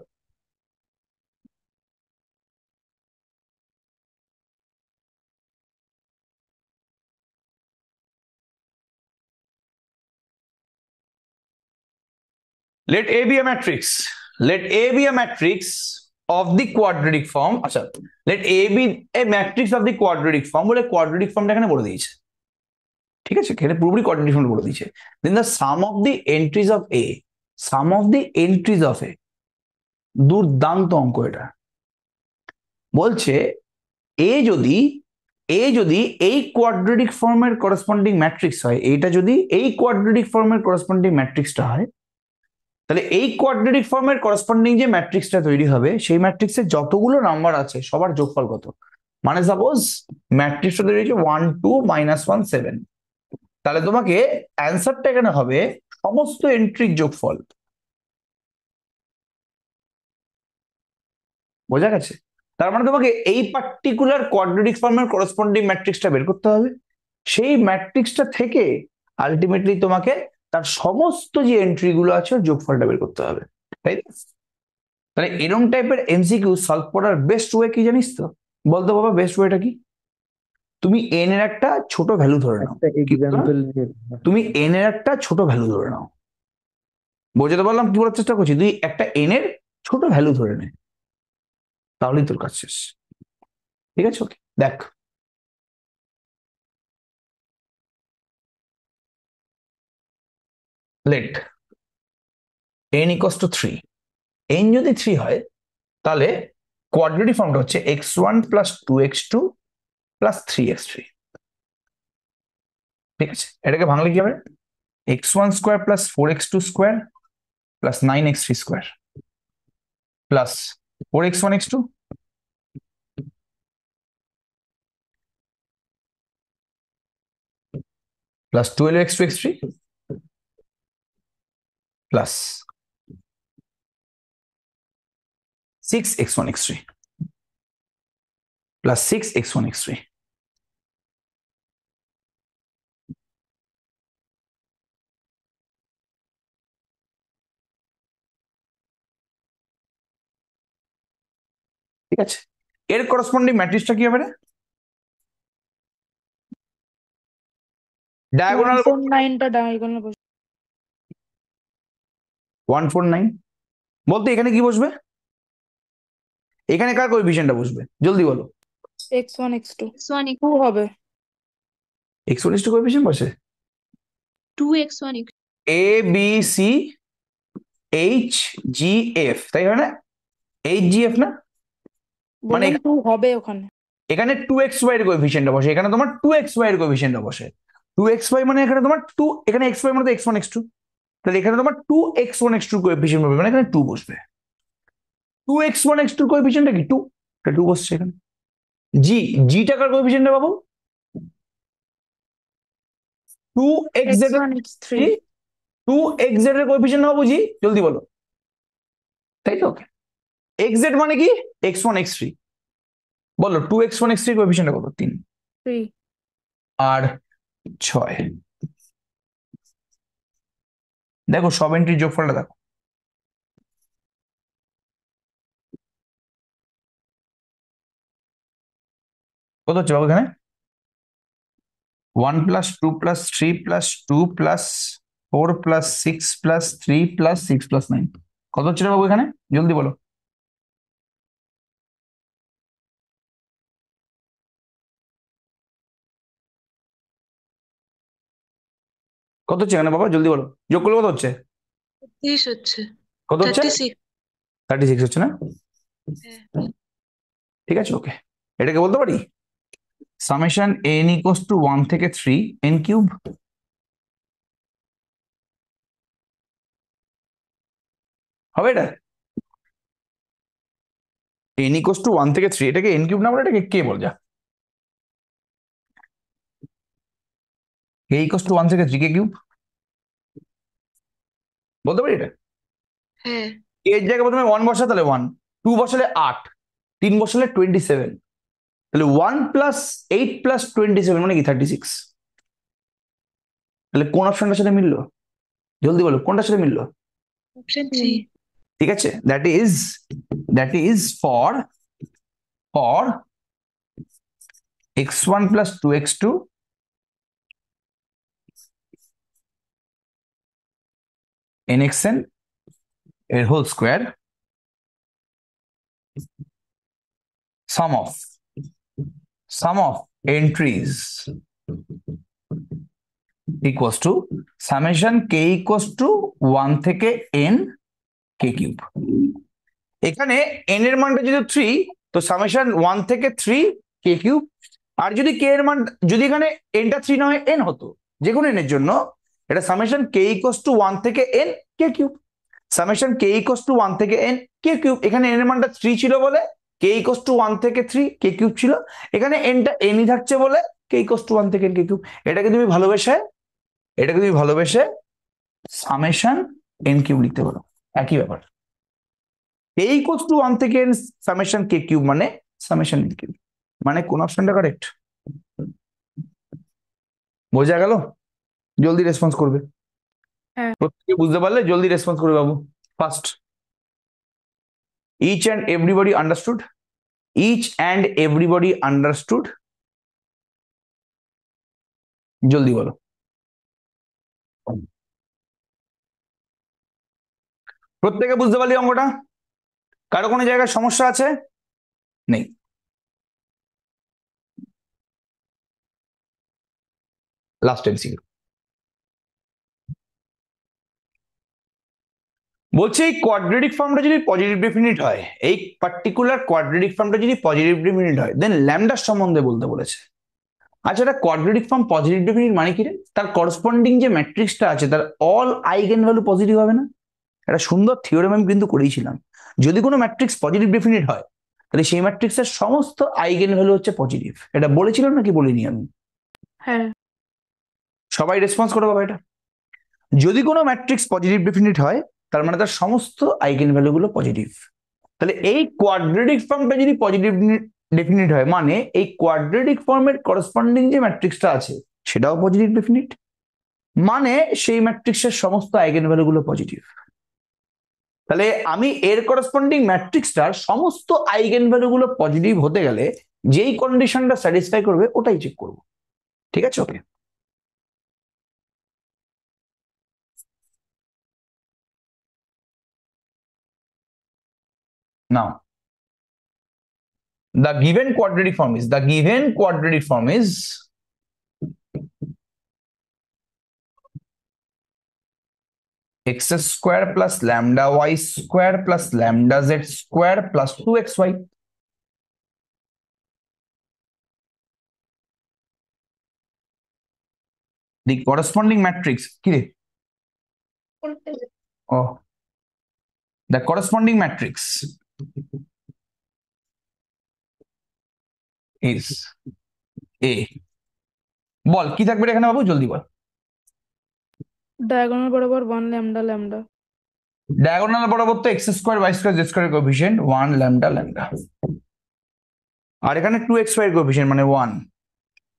let A be a matrix. Let A be a matrix of the quadratic form. আচ্ছা, let A be a matrix of the quadratic form বলে quadratic formটা এখানে বলে দিয়েছে। ঠিক আছে, এখানে পুরোপুরি quadratic form বলে দিয়েছে। Then the sum of the entries of A, sum of the entries of A, দুর্দান্ত অঙ্ক এটা। বলছে এ যদি এই কোয়াড্রেটিক ফর্মের করসপন্ডিং ম্যাট্রিক্স হয়, এটা যদি এই কোয়াড্রেটিক ফর্মের করসপন্ডিং ম্যাট্রিক্সটা হয়, তাহলে এই কোয়াড্রেটিক ফর্মের করসপন্ডিং যে ম্যাট্রিক্সটা তৈরি হবে সেই ম্যাট্রিক্সে যতগুলো নাম্বার আছে সবার যোগফল কত। মানে সাপোজ ম্যাট্রিক্সটা তৈরি হয়েছে 1 2 -1 7, তাহলে তোমাকে অ্যান্সারটা এখানে হবে সমস্ত এন্ট্রির যোগফল। বোঝা গেছে? তার মানে তোমাকে এই পার্টিকুলার কোয়াড্রেটিক ফর্মের করসপন্ডিং ম্যাট্রিক্সটা বের করতে হবে, সেই ম্যাট্রিক্সটা থেকে আলটিমেটলি তোমাকে তার সমস্ত যে এন্ট্রি গুলো আছে ওর যোগফলটা বের করতে হবে, তাই তো? তাহলে এরকম টাইপের এমসিকিউ সলভ করার বেস্ট ওয়ে কি জানিস তো? বলতো বাবা, বেস্ট ওয়েটা কি? তুমি এন এর একটা ছোট ভ্যালু ধরে নাও। একটা কি ধরে নাও? এক্সাম্পল নিয়ে তুমি এন এর একটা ছোট ভ্যালু ধরে নাও। বোঝাতে পারলাম কি বলার চেষ্টা করছি? তুই একটা এন এর ছোট ভ্যালু ধরে নে, তাহলেই তোর কাজ শেষ। ঠিক আছে, ওকে। দেখ, let n equals to 3। n যদি 3 হয় তাহলে কোয়াড্রেটিক ফর্মটা হচ্ছে x1 plus 2x2 plus 3x3। ঠিক আছে, এটাকে ভাঙলে কি হবে? x1 square plus 4x2 square plus 9x3 square plus 4x1 x2 . Plus 12x2 x3 plus 6x1 x3 plus 6x1 x3। ঠিক আছে, এর করসপন্ডিং ম্যাট্রিক্সটা কি হবে রে? ডায়াগোনাল 149টা ডায়াগোনাল বসে 149 বলতে এখানে কি বসবে? এখানে কার কোএফিসিয়েন্টটা বসবে জলদি বলো। x1 x2 x1 2 হবে। x1 is to কোএফিসিয়েন্ট বসে 2x1 a b c h g f, তাই হয় না? h g f না, মানে বললাম 2 হবে ওখানে। এখানে 2xy এর কোএফিসিয়েন্টটা বসে, এখানে তোমার 2xy এর কোএফিসিয়েন্টটা বসে। 2xy মানে এখানে তোমার 2, এখানে xy মানে তো x1 x2, তাহলে এখানে তোমার 2x1 x2 কোএফিসিয়েন্ট হবে, মানে এখানে 2 বসবে। 2x1 x2 কোএফিসিয়েন্টটা কি 2, এটা 2 বসছে এখানে। g টাকার কোএফিসিয়েন্টটা বাবু 2xz এর x1 x3 2xz এর কোএফিসিয়েন্ট হবে জি, জলদি বলো। তাই তো, xz মানে কি x1 x3, বলো 2x1 x3 কোএফিসিয়েন্ট কত? 3 3 আর 6। দেখো সব এন্ট্রির যোগফলটা দেখো, কত হচ্ছে বাবু এখানে? 1 plus 2 plus 3 plus 2 plus 4 plus 6 plus 3 plus 6 plus 9, কত হচ্ছে রে বাবু এখানে? জলদি বলো। কত হচ্ছে এখানে বাবা, জলদি বলো, যোগ করলে কত হচ্ছে? 30 হচ্ছে, কত হচ্ছে? 36। 36 হচ্ছে না? হ্যাঁ। ঠিক আছে, ওকে, এটাকে বলতে পারি সামেশন n ইকুয়ালস টু 1 থেকে 3 n কিউব। হবে এটা n ইকুয়ালস টু 1 থেকে 3, এটাকে n কিউব না বলে এটাকে কে বল যা, k ইকুয়ালস টু 1 থেকে 3 কে কিউব বলতে পারি এটা। হ্যাঁ। k এর জায়গায় প্রথমে 1 বসা, তাহলে 1, 2 বসালে 8, 3 বসালে 27, তাহলে 1 প্লাস 8 প্লাস 27 মানে কি 36। তাহলে কোন অপশনটার সাথে মিললো জলদি বলো, কোনটার সাথে মিললো? অপশন 3। ঠিক আছে, that is for x1 plus 2x2 nxn এর whole square sum of entries equals to summation k equals to 1 থেকে n k কিউব। এখানে n এর মানটা যদি 3, তো সামেশন 1 থেকে 3 k কিউব, আর যদি k এর মান, যদি এখানে n টা 3 না হয় n হতো, যে কোনো n এর জন্য এটা সামেশন k ইকুয়ালস টু 1 থেকে n k cube. Summation k equals to 1 থেকে n k কিউব, এখানে n এর মানটা 3 ছিল বলে k ইকুয়ালস টু 1 থেকে 3 k কিউব ছিল, এখানে n টা n ই থাকছে বলে k ইকুয়ালস টু 1 থেকে n k কিউব। এটাকে তুমি ভালোবেসে সামেশন n কিউব লিখতে পারো, একই ব্যাপার। k ইকুয়ালস টু 1 থেকে n সামেশন k কিউব মানে সামেশন n কিউব, মানে কোন অপশনটা কারেক্ট? বোঝা গেল? জলদি রেসপন্স করবে, হ্যাঁ। প্রত্যেকে বুঝতে পারলে জলদি রেসপন্স করবে বাবু। First, each and everybody understood, জলদি বলো। প্রত্যেকে বুঝতে পারলি অঙ্কটা? কারো কোনো জায়গায় সমস্যা আছে? নেই? লাস্ট এমসিকিউ বলছে, এই কোয়াড্রেটিক ফর্মটা যদি পজিটিভ ডেফিনিট হয়, এই পার্টিকুলার কোয়াড্রেটিক ফর্মটা যদি পজিটিভ ডেফিনিট হয়, দেন ল্যামডার সম্বন্ধে বলতে বলেছে। আচ্ছা, এটা কোয়াড্রেটিক ফর্ম পজিটিভ ডেফিনিট মানে কি রে? তার করসপন্ডিং যে ম্যাট্রিক্সটা আছে তার অল আইগেন ভ্যালু পজিটিভ হবে না? একটা সুন্দর থিওরেম আমি কিন্তু করেছিলাম, যদি কোনো ম্যাট্রিক্স পজিটিভ ডেফিনিট হয় তাহলে সেই ম্যাট্রিক্সের সমস্ত আইগেন ভ্যালু হচ্ছে পজিটিভ। এটা বলেছিলাম নাকি বলিনি আমি? হ্যাঁ। সবাই রেসপন্স করো বাবা এটা। যদি কোনো ম্যাট্রিক্স পজিটিভ ডেফিনিট হয় তার মানে তার সমস্ত আইগেন ভ্যালু গুলো পজিটিভ। তাহলে এই কোয়াড্রেটিক ফর্মটা যদি পজিটিভ ডেফিনিট হয় মানে এই কোয়াড্রেটিক ফর্মের করসপন্ডিং যে ম্যাট্রিক্সটা আছে সেটাও পজিটিভ ডেফিনিট, মানে সেই ম্যাট্রিক্সের সমস্ত আইগেন ভ্যালু গুলো পজিটিভ। তাহলে আমি এর করসপন্ডিং ম্যাট্রিক্সটার সমস্ত আইগেন ভ্যালু গুলো পজিটিভ হতে গেলে যেই কন্ডিশনটা স্যাটিসফাই করবে ওটাই চেক করব। ঠিক আছে, ওকে। নাও the given quadratic form is x square plus lambda y square plus lambda z square plus 2xy. The corresponding matrix কি রে? Oh, the corresponding matrix is A. বল কি থাকবে এখানে বাবু, জলদি বল। ডায়াগোনাল বরাবর 1 ল্যামডা ল্যামডা। ডায়াগোনাল বরাবর তো X square Y square Z square coefficient 1 lambda lambda, আর এখানে 2xy এর কোএফিসিয়েন্ট মানে 1।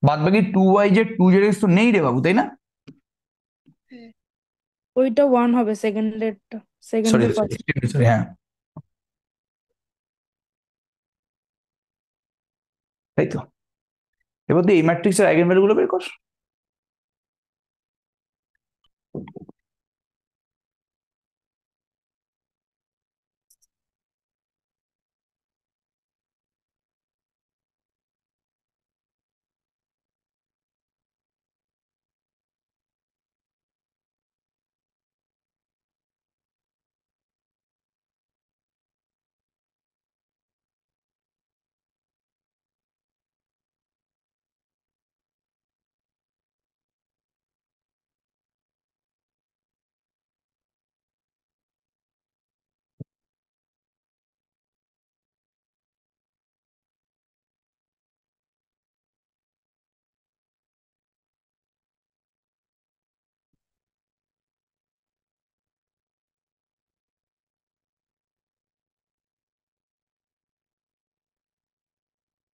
বাদ বাকি 2y জেড 2z তো নেই রে বাবু, তাই না? ওইটা 1 হবে সেকেন্ডেরটা, সরি সেকেন্ডের পাশে। সরি, হ্যাঁ তাই তো। এবার তুই এই ম্যাট্রিক্সের আইগেন ভ্যালু গুলো বের কর।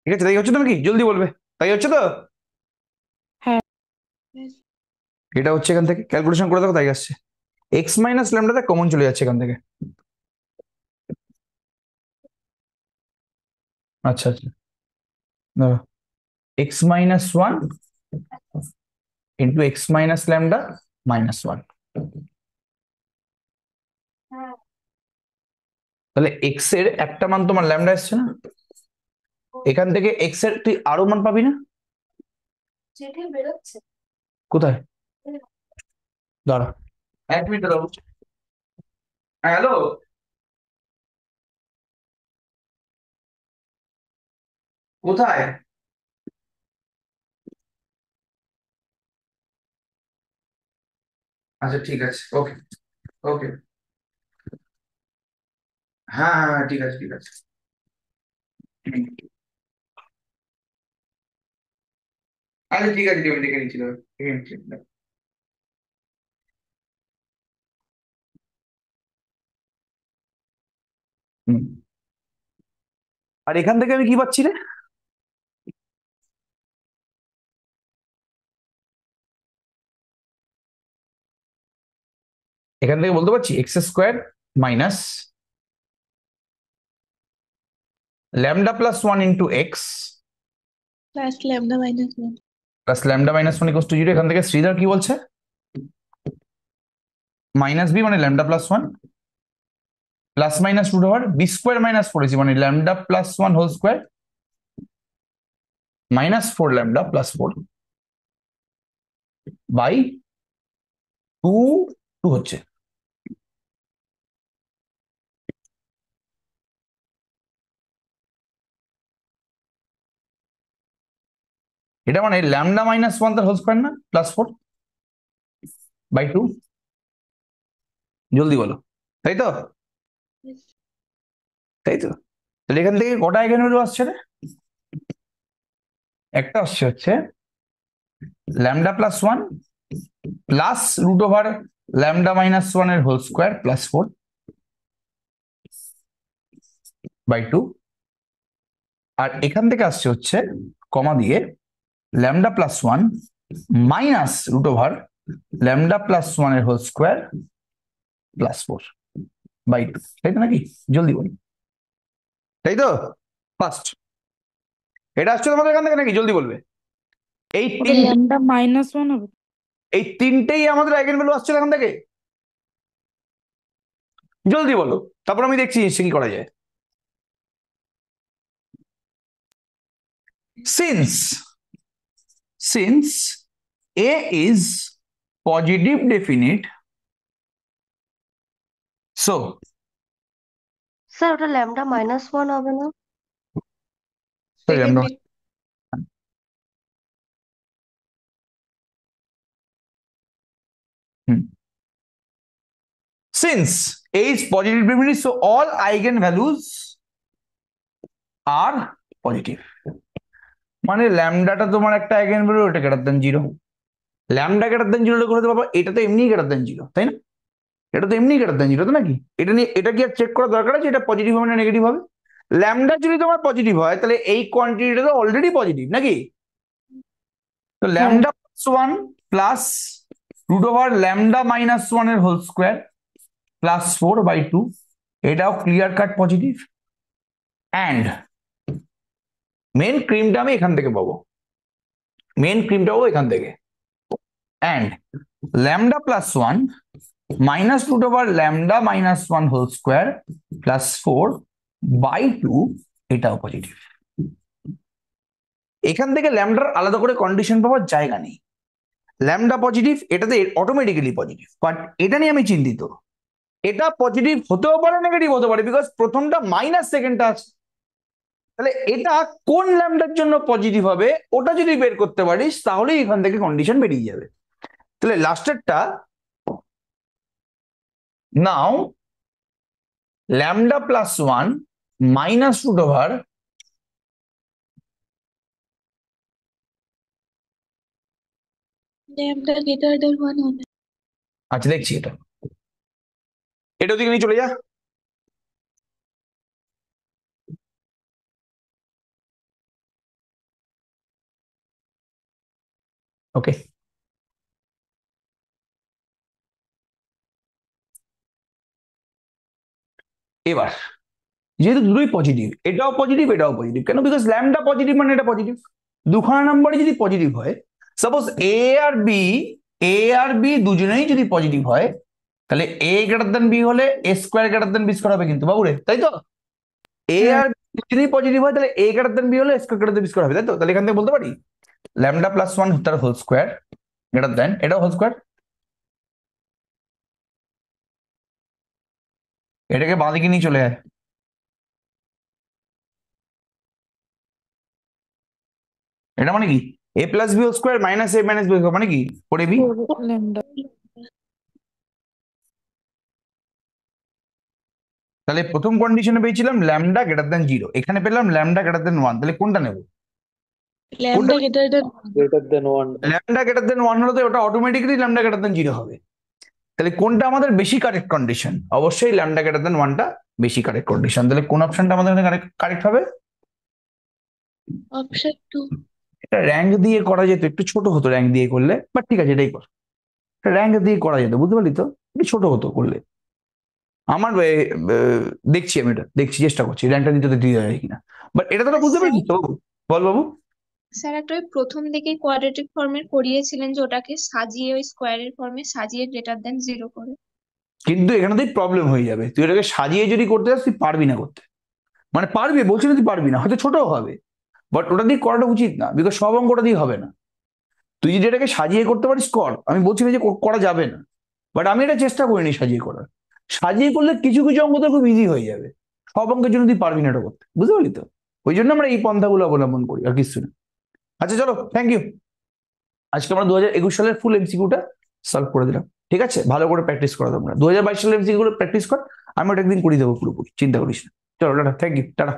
ঠিক আছে, তাই হচ্ছে তুমি কি জলদি বলবে, তাই হচ্ছে তো? হ্যাঁ। এটা হচ্ছে এখান থেকে ক্যালকুলেশন করে দেখো, তাই আসছে। এক্স মাইনাস ল্যামডাটা কমন চলে যাচ্ছে এখান থেকে। আচ্ছা আচ্ছা, x minus one into x minus lambda minus one. তাহলে এক্স এর একটা মান তোমার ল্যামডা এসছে না, এখান থেকে এক্স এর তুই আরো মান পাবি না? কোথায়? দাঁড়া 1 মিনিট দাঁড়াও। হ্যালো, কোথায়? আচ্ছা ঠিক আছে, ওকে ওকে, হ্যাঁ হ্যাঁ হ্যাঁ, ঠিক আছে ঠিক আছে। আচ্ছা ঠিক আছে, আমি দেখে নিচ্ছি, দাঁড়াও, দেখে নিচ্ছি। হুম। আর এখান থেকে আমি কি পাচ্ছি রে? এখান থেকে বলতে পারছি X square minus lambda plus one into X plus lambda minus one. Plus lambda minus one equal to zero. এখান থেকে শ্রীধর কি বলছে? মাইনাস বি মানে lambda plus one plus minus root over B square minus four AC মানে lambda plus one whole square minus four lambda plus four by two two হচ্ছে। এটা মানে lambda minus one তার হোল স্কোয়ার না, plus four by two. জলদি বলো, তাই তো? তাই তো। তাহলে এখান থেকে কটা আইগেন ভ্যালু আসছে রে? একটা আসছে হচ্ছে lambda plus one plus root over lambda minus one এর হোল স্কোয়ার প্লাস 4/2, আর এখান থেকে আসছে হচ্ছে কমা দিয়ে lambda plus one minus root over lambda plus one এর হোল স্কোয়ার প্লাস 4/2, তাই তো নাকি? জলদি বলি, তাই তো? ফার্স্ট এটা আসছে তোমাদের এখান থেকে নাকি? জলদি বলবে। এই ওটা ল্যামডা -1 হবে। এই তিনটেই আমাদের আইগেন ভ্যালু আসছে এখান থেকে। জলদি বলো, তারপর আমি দেখছি কি করা যায়। Since A is positive definite, so sir ওটা ল্যামডা -1 হবে না? sorry, Second আমরা bit. since A is positive definite, so all eigenvalues are positive. মানে ল্যামডাটা তোমার একটা আইগেনভ্যালু, ওটা greater than 0। Lambda greater than 0 করতে পারবো, এটা তো এমনি গ্রেটার দ্যান 0, তাই না? এটা তো এমনি গ্রেটার দ্যান 0, তো নাকি? এটা নিয়ে এটা কি আর চেক করা দরকার আছে এটা পজিটিভ হবে না নেগেটিভ হবে? ল্যামডা যদি তোমার পজিটিভ হয় তাহলে এই কোয়ান্টিটিটা তো অলরেডি পজিটিভ নাকি? তো lambda plus one plus root over lambda minus one এর হোল স্কোয়ার প্লাস 4/2, এটাও clear cut positive. And main ক্রিমটা আমি এখান থেকে পাবো, মেন ক্রিমটা পাবো এখান থেকে। And lambda plus one minus root over lambda minus one whole square plus 4/2, এটাও পজিটিভ। এখান থেকে ল্যামডার আলাদা করে কন্ডিশন পাওয়ার জায়গা নেই। ল্যামডা পজিটিভ, এটাতে অটোমেটিক্যালি পজিটিভ, বাট এটা নিয়ে আমি চিন্তিত। এটা পজিটিভ হতেও পারে, নেগেটিভ হতে পারে, বিকজ প্রথমটা মাইনাস, সেকেন্ডটা আছে। তাহলে এটা কোন ল্যামডার জন্য পজিটিভ হবে ওটা যদি বের করতে পারিস তাহলেই এখান থেকে কন্ডিশন বেরিয়ে যাবে। তাহলে লাস্টেরটা, নাও lambda plus one minus root over lambda greater than 1 হবে। আচ্ছা দেখছি এটা, এটা ওদিকে নিয়ে চলে যা। ওকে, এবার যেহেতু দুটোই পজিটিভ, এটাও পজিটিভ এটাও পজিটিভ, কেন? বিকজ ল্যামডা পজিটিভ মানে এটা পজিটিভ। দুখানা নাম্বারে যদি পজিটিভ হয়, সাপোজ এ আর বি দুজনেই যদি পজিটিভ হয়, তাহলে এ গ্রেটার দেন বি হলে A square greater than B square হবে কিন্তু বাবুরে, তাই তো? এ আর বি দুজনেই পজিটিভ হয় তাহলে এ গ্রেটার দেন বি হলে square greater than B square হবে, তাই তো? তাহলে এখান থেকে বলতে পারি ল্যামডা প্লাস ওয়ান তার হোল স্কোয়ার গ্রেটার দেন এটাও হোল স্কোয়ার। এটাকে বাঁদিকে নিয়ে চলে যায়। এটা মানে কি? A plus B whole square minus A minus B মানে কি? পড়ে বি। ল্যামডা তাহলে প্রথম কন্ডিশনে পেয়েছিলাম ল্যামডা গ্রেটার দেন 0, এখানে পেলাম ল্যামডা গ্রেটার দেন 1, তাহলে কোনটা নেব? Lambda greater than greater than 1। Lambda greater than 1 হলে তো ওটা অটোমেটিক্যালি ল্যামডা গ্রেটার দেন 0 হবে। তাহলে কোনটা আমাদের বেশি কারেক্ট কন্ডিশন? অবশ্যই ল্যামডা গ্রেটার দেন 1টা বেশি কারেক্ট কন্ডিশন। তাহলে কোন অপশনটা আমাদের এখানে কারেক্ট হবে? অপশন 2। এটা র্যাঙ্ক দিয়ে করা যেত, একটু ছোট হতো র্যাঙ্ক দিয়ে করলে, বাট ঠিক আছে এটাই কর। র্যাঙ্ক দিয়ে করা যেত, বুঝতে পারলি তো? একটু ছোট হতো করলে। আমার দেখছি, আমি এটা দেখছি, চেষ্টা করছি র্যাঙ্কটা দিতে দিয়ে যায় কিনা, বাট এটা তো বুঝতে পারছিস তো? বল বাবু। স্যার একটা ওই প্রথম দিকে কোয়াড্রেটিক ফর্মের করিয়েছিলেন যে ওটাকে সাজিয়ে ওই স্কোয়ারের ফর্মে সাজিয়ে গ্রেটার দেন 0 করে। কিন্তু এখানে তুই প্রবলেম হয়ে যাবে, তুই এটাকে সাজিয়ে যদি করতে যাস তুই পারবি না করতে। মানে পারবি বলছি না তুই পারবি না, হয়তো ছোট হবে, বাট ওটা দিয়ে করাটা উচিত না, বিকজ সব অঙ্কটা দিয়ে হবে না। তুই যদি এটাকে সাজিয়ে করতে পারিস কর, আমি বলছি না যে করা যাবে না, বাট আমি এটা চেষ্টা করিনি সাজিয়ে করার। সাজিয়ে করলে কিছু কিছু অঙ্ক তো খুব ইজি হয়ে যাবে, সব অঙ্কের জন্য তুই পারবি না এটা করতে, বুঝতে পারলি তো? ওই জন্য আমরা এই পন্থাগুলো অবলম্বন করি, আর কিছু না। আচ্ছা চলো, থ্যাংক ইউ। আজকে আমরা 2021 সালের ফুল এমসিকিউটা সলভ করে দিলাম, ঠিক আছে? ভালো করে প্র্যাকটিস করো তোমরা, 2022 সালের এমসিকিউ প্র্যাকটিস কর, আমি ওটা একদিন করে দেবো পুরোপুরি, চিন্তা করিস না। চলো টাটা, থ্যাংক ইউ, টাটা।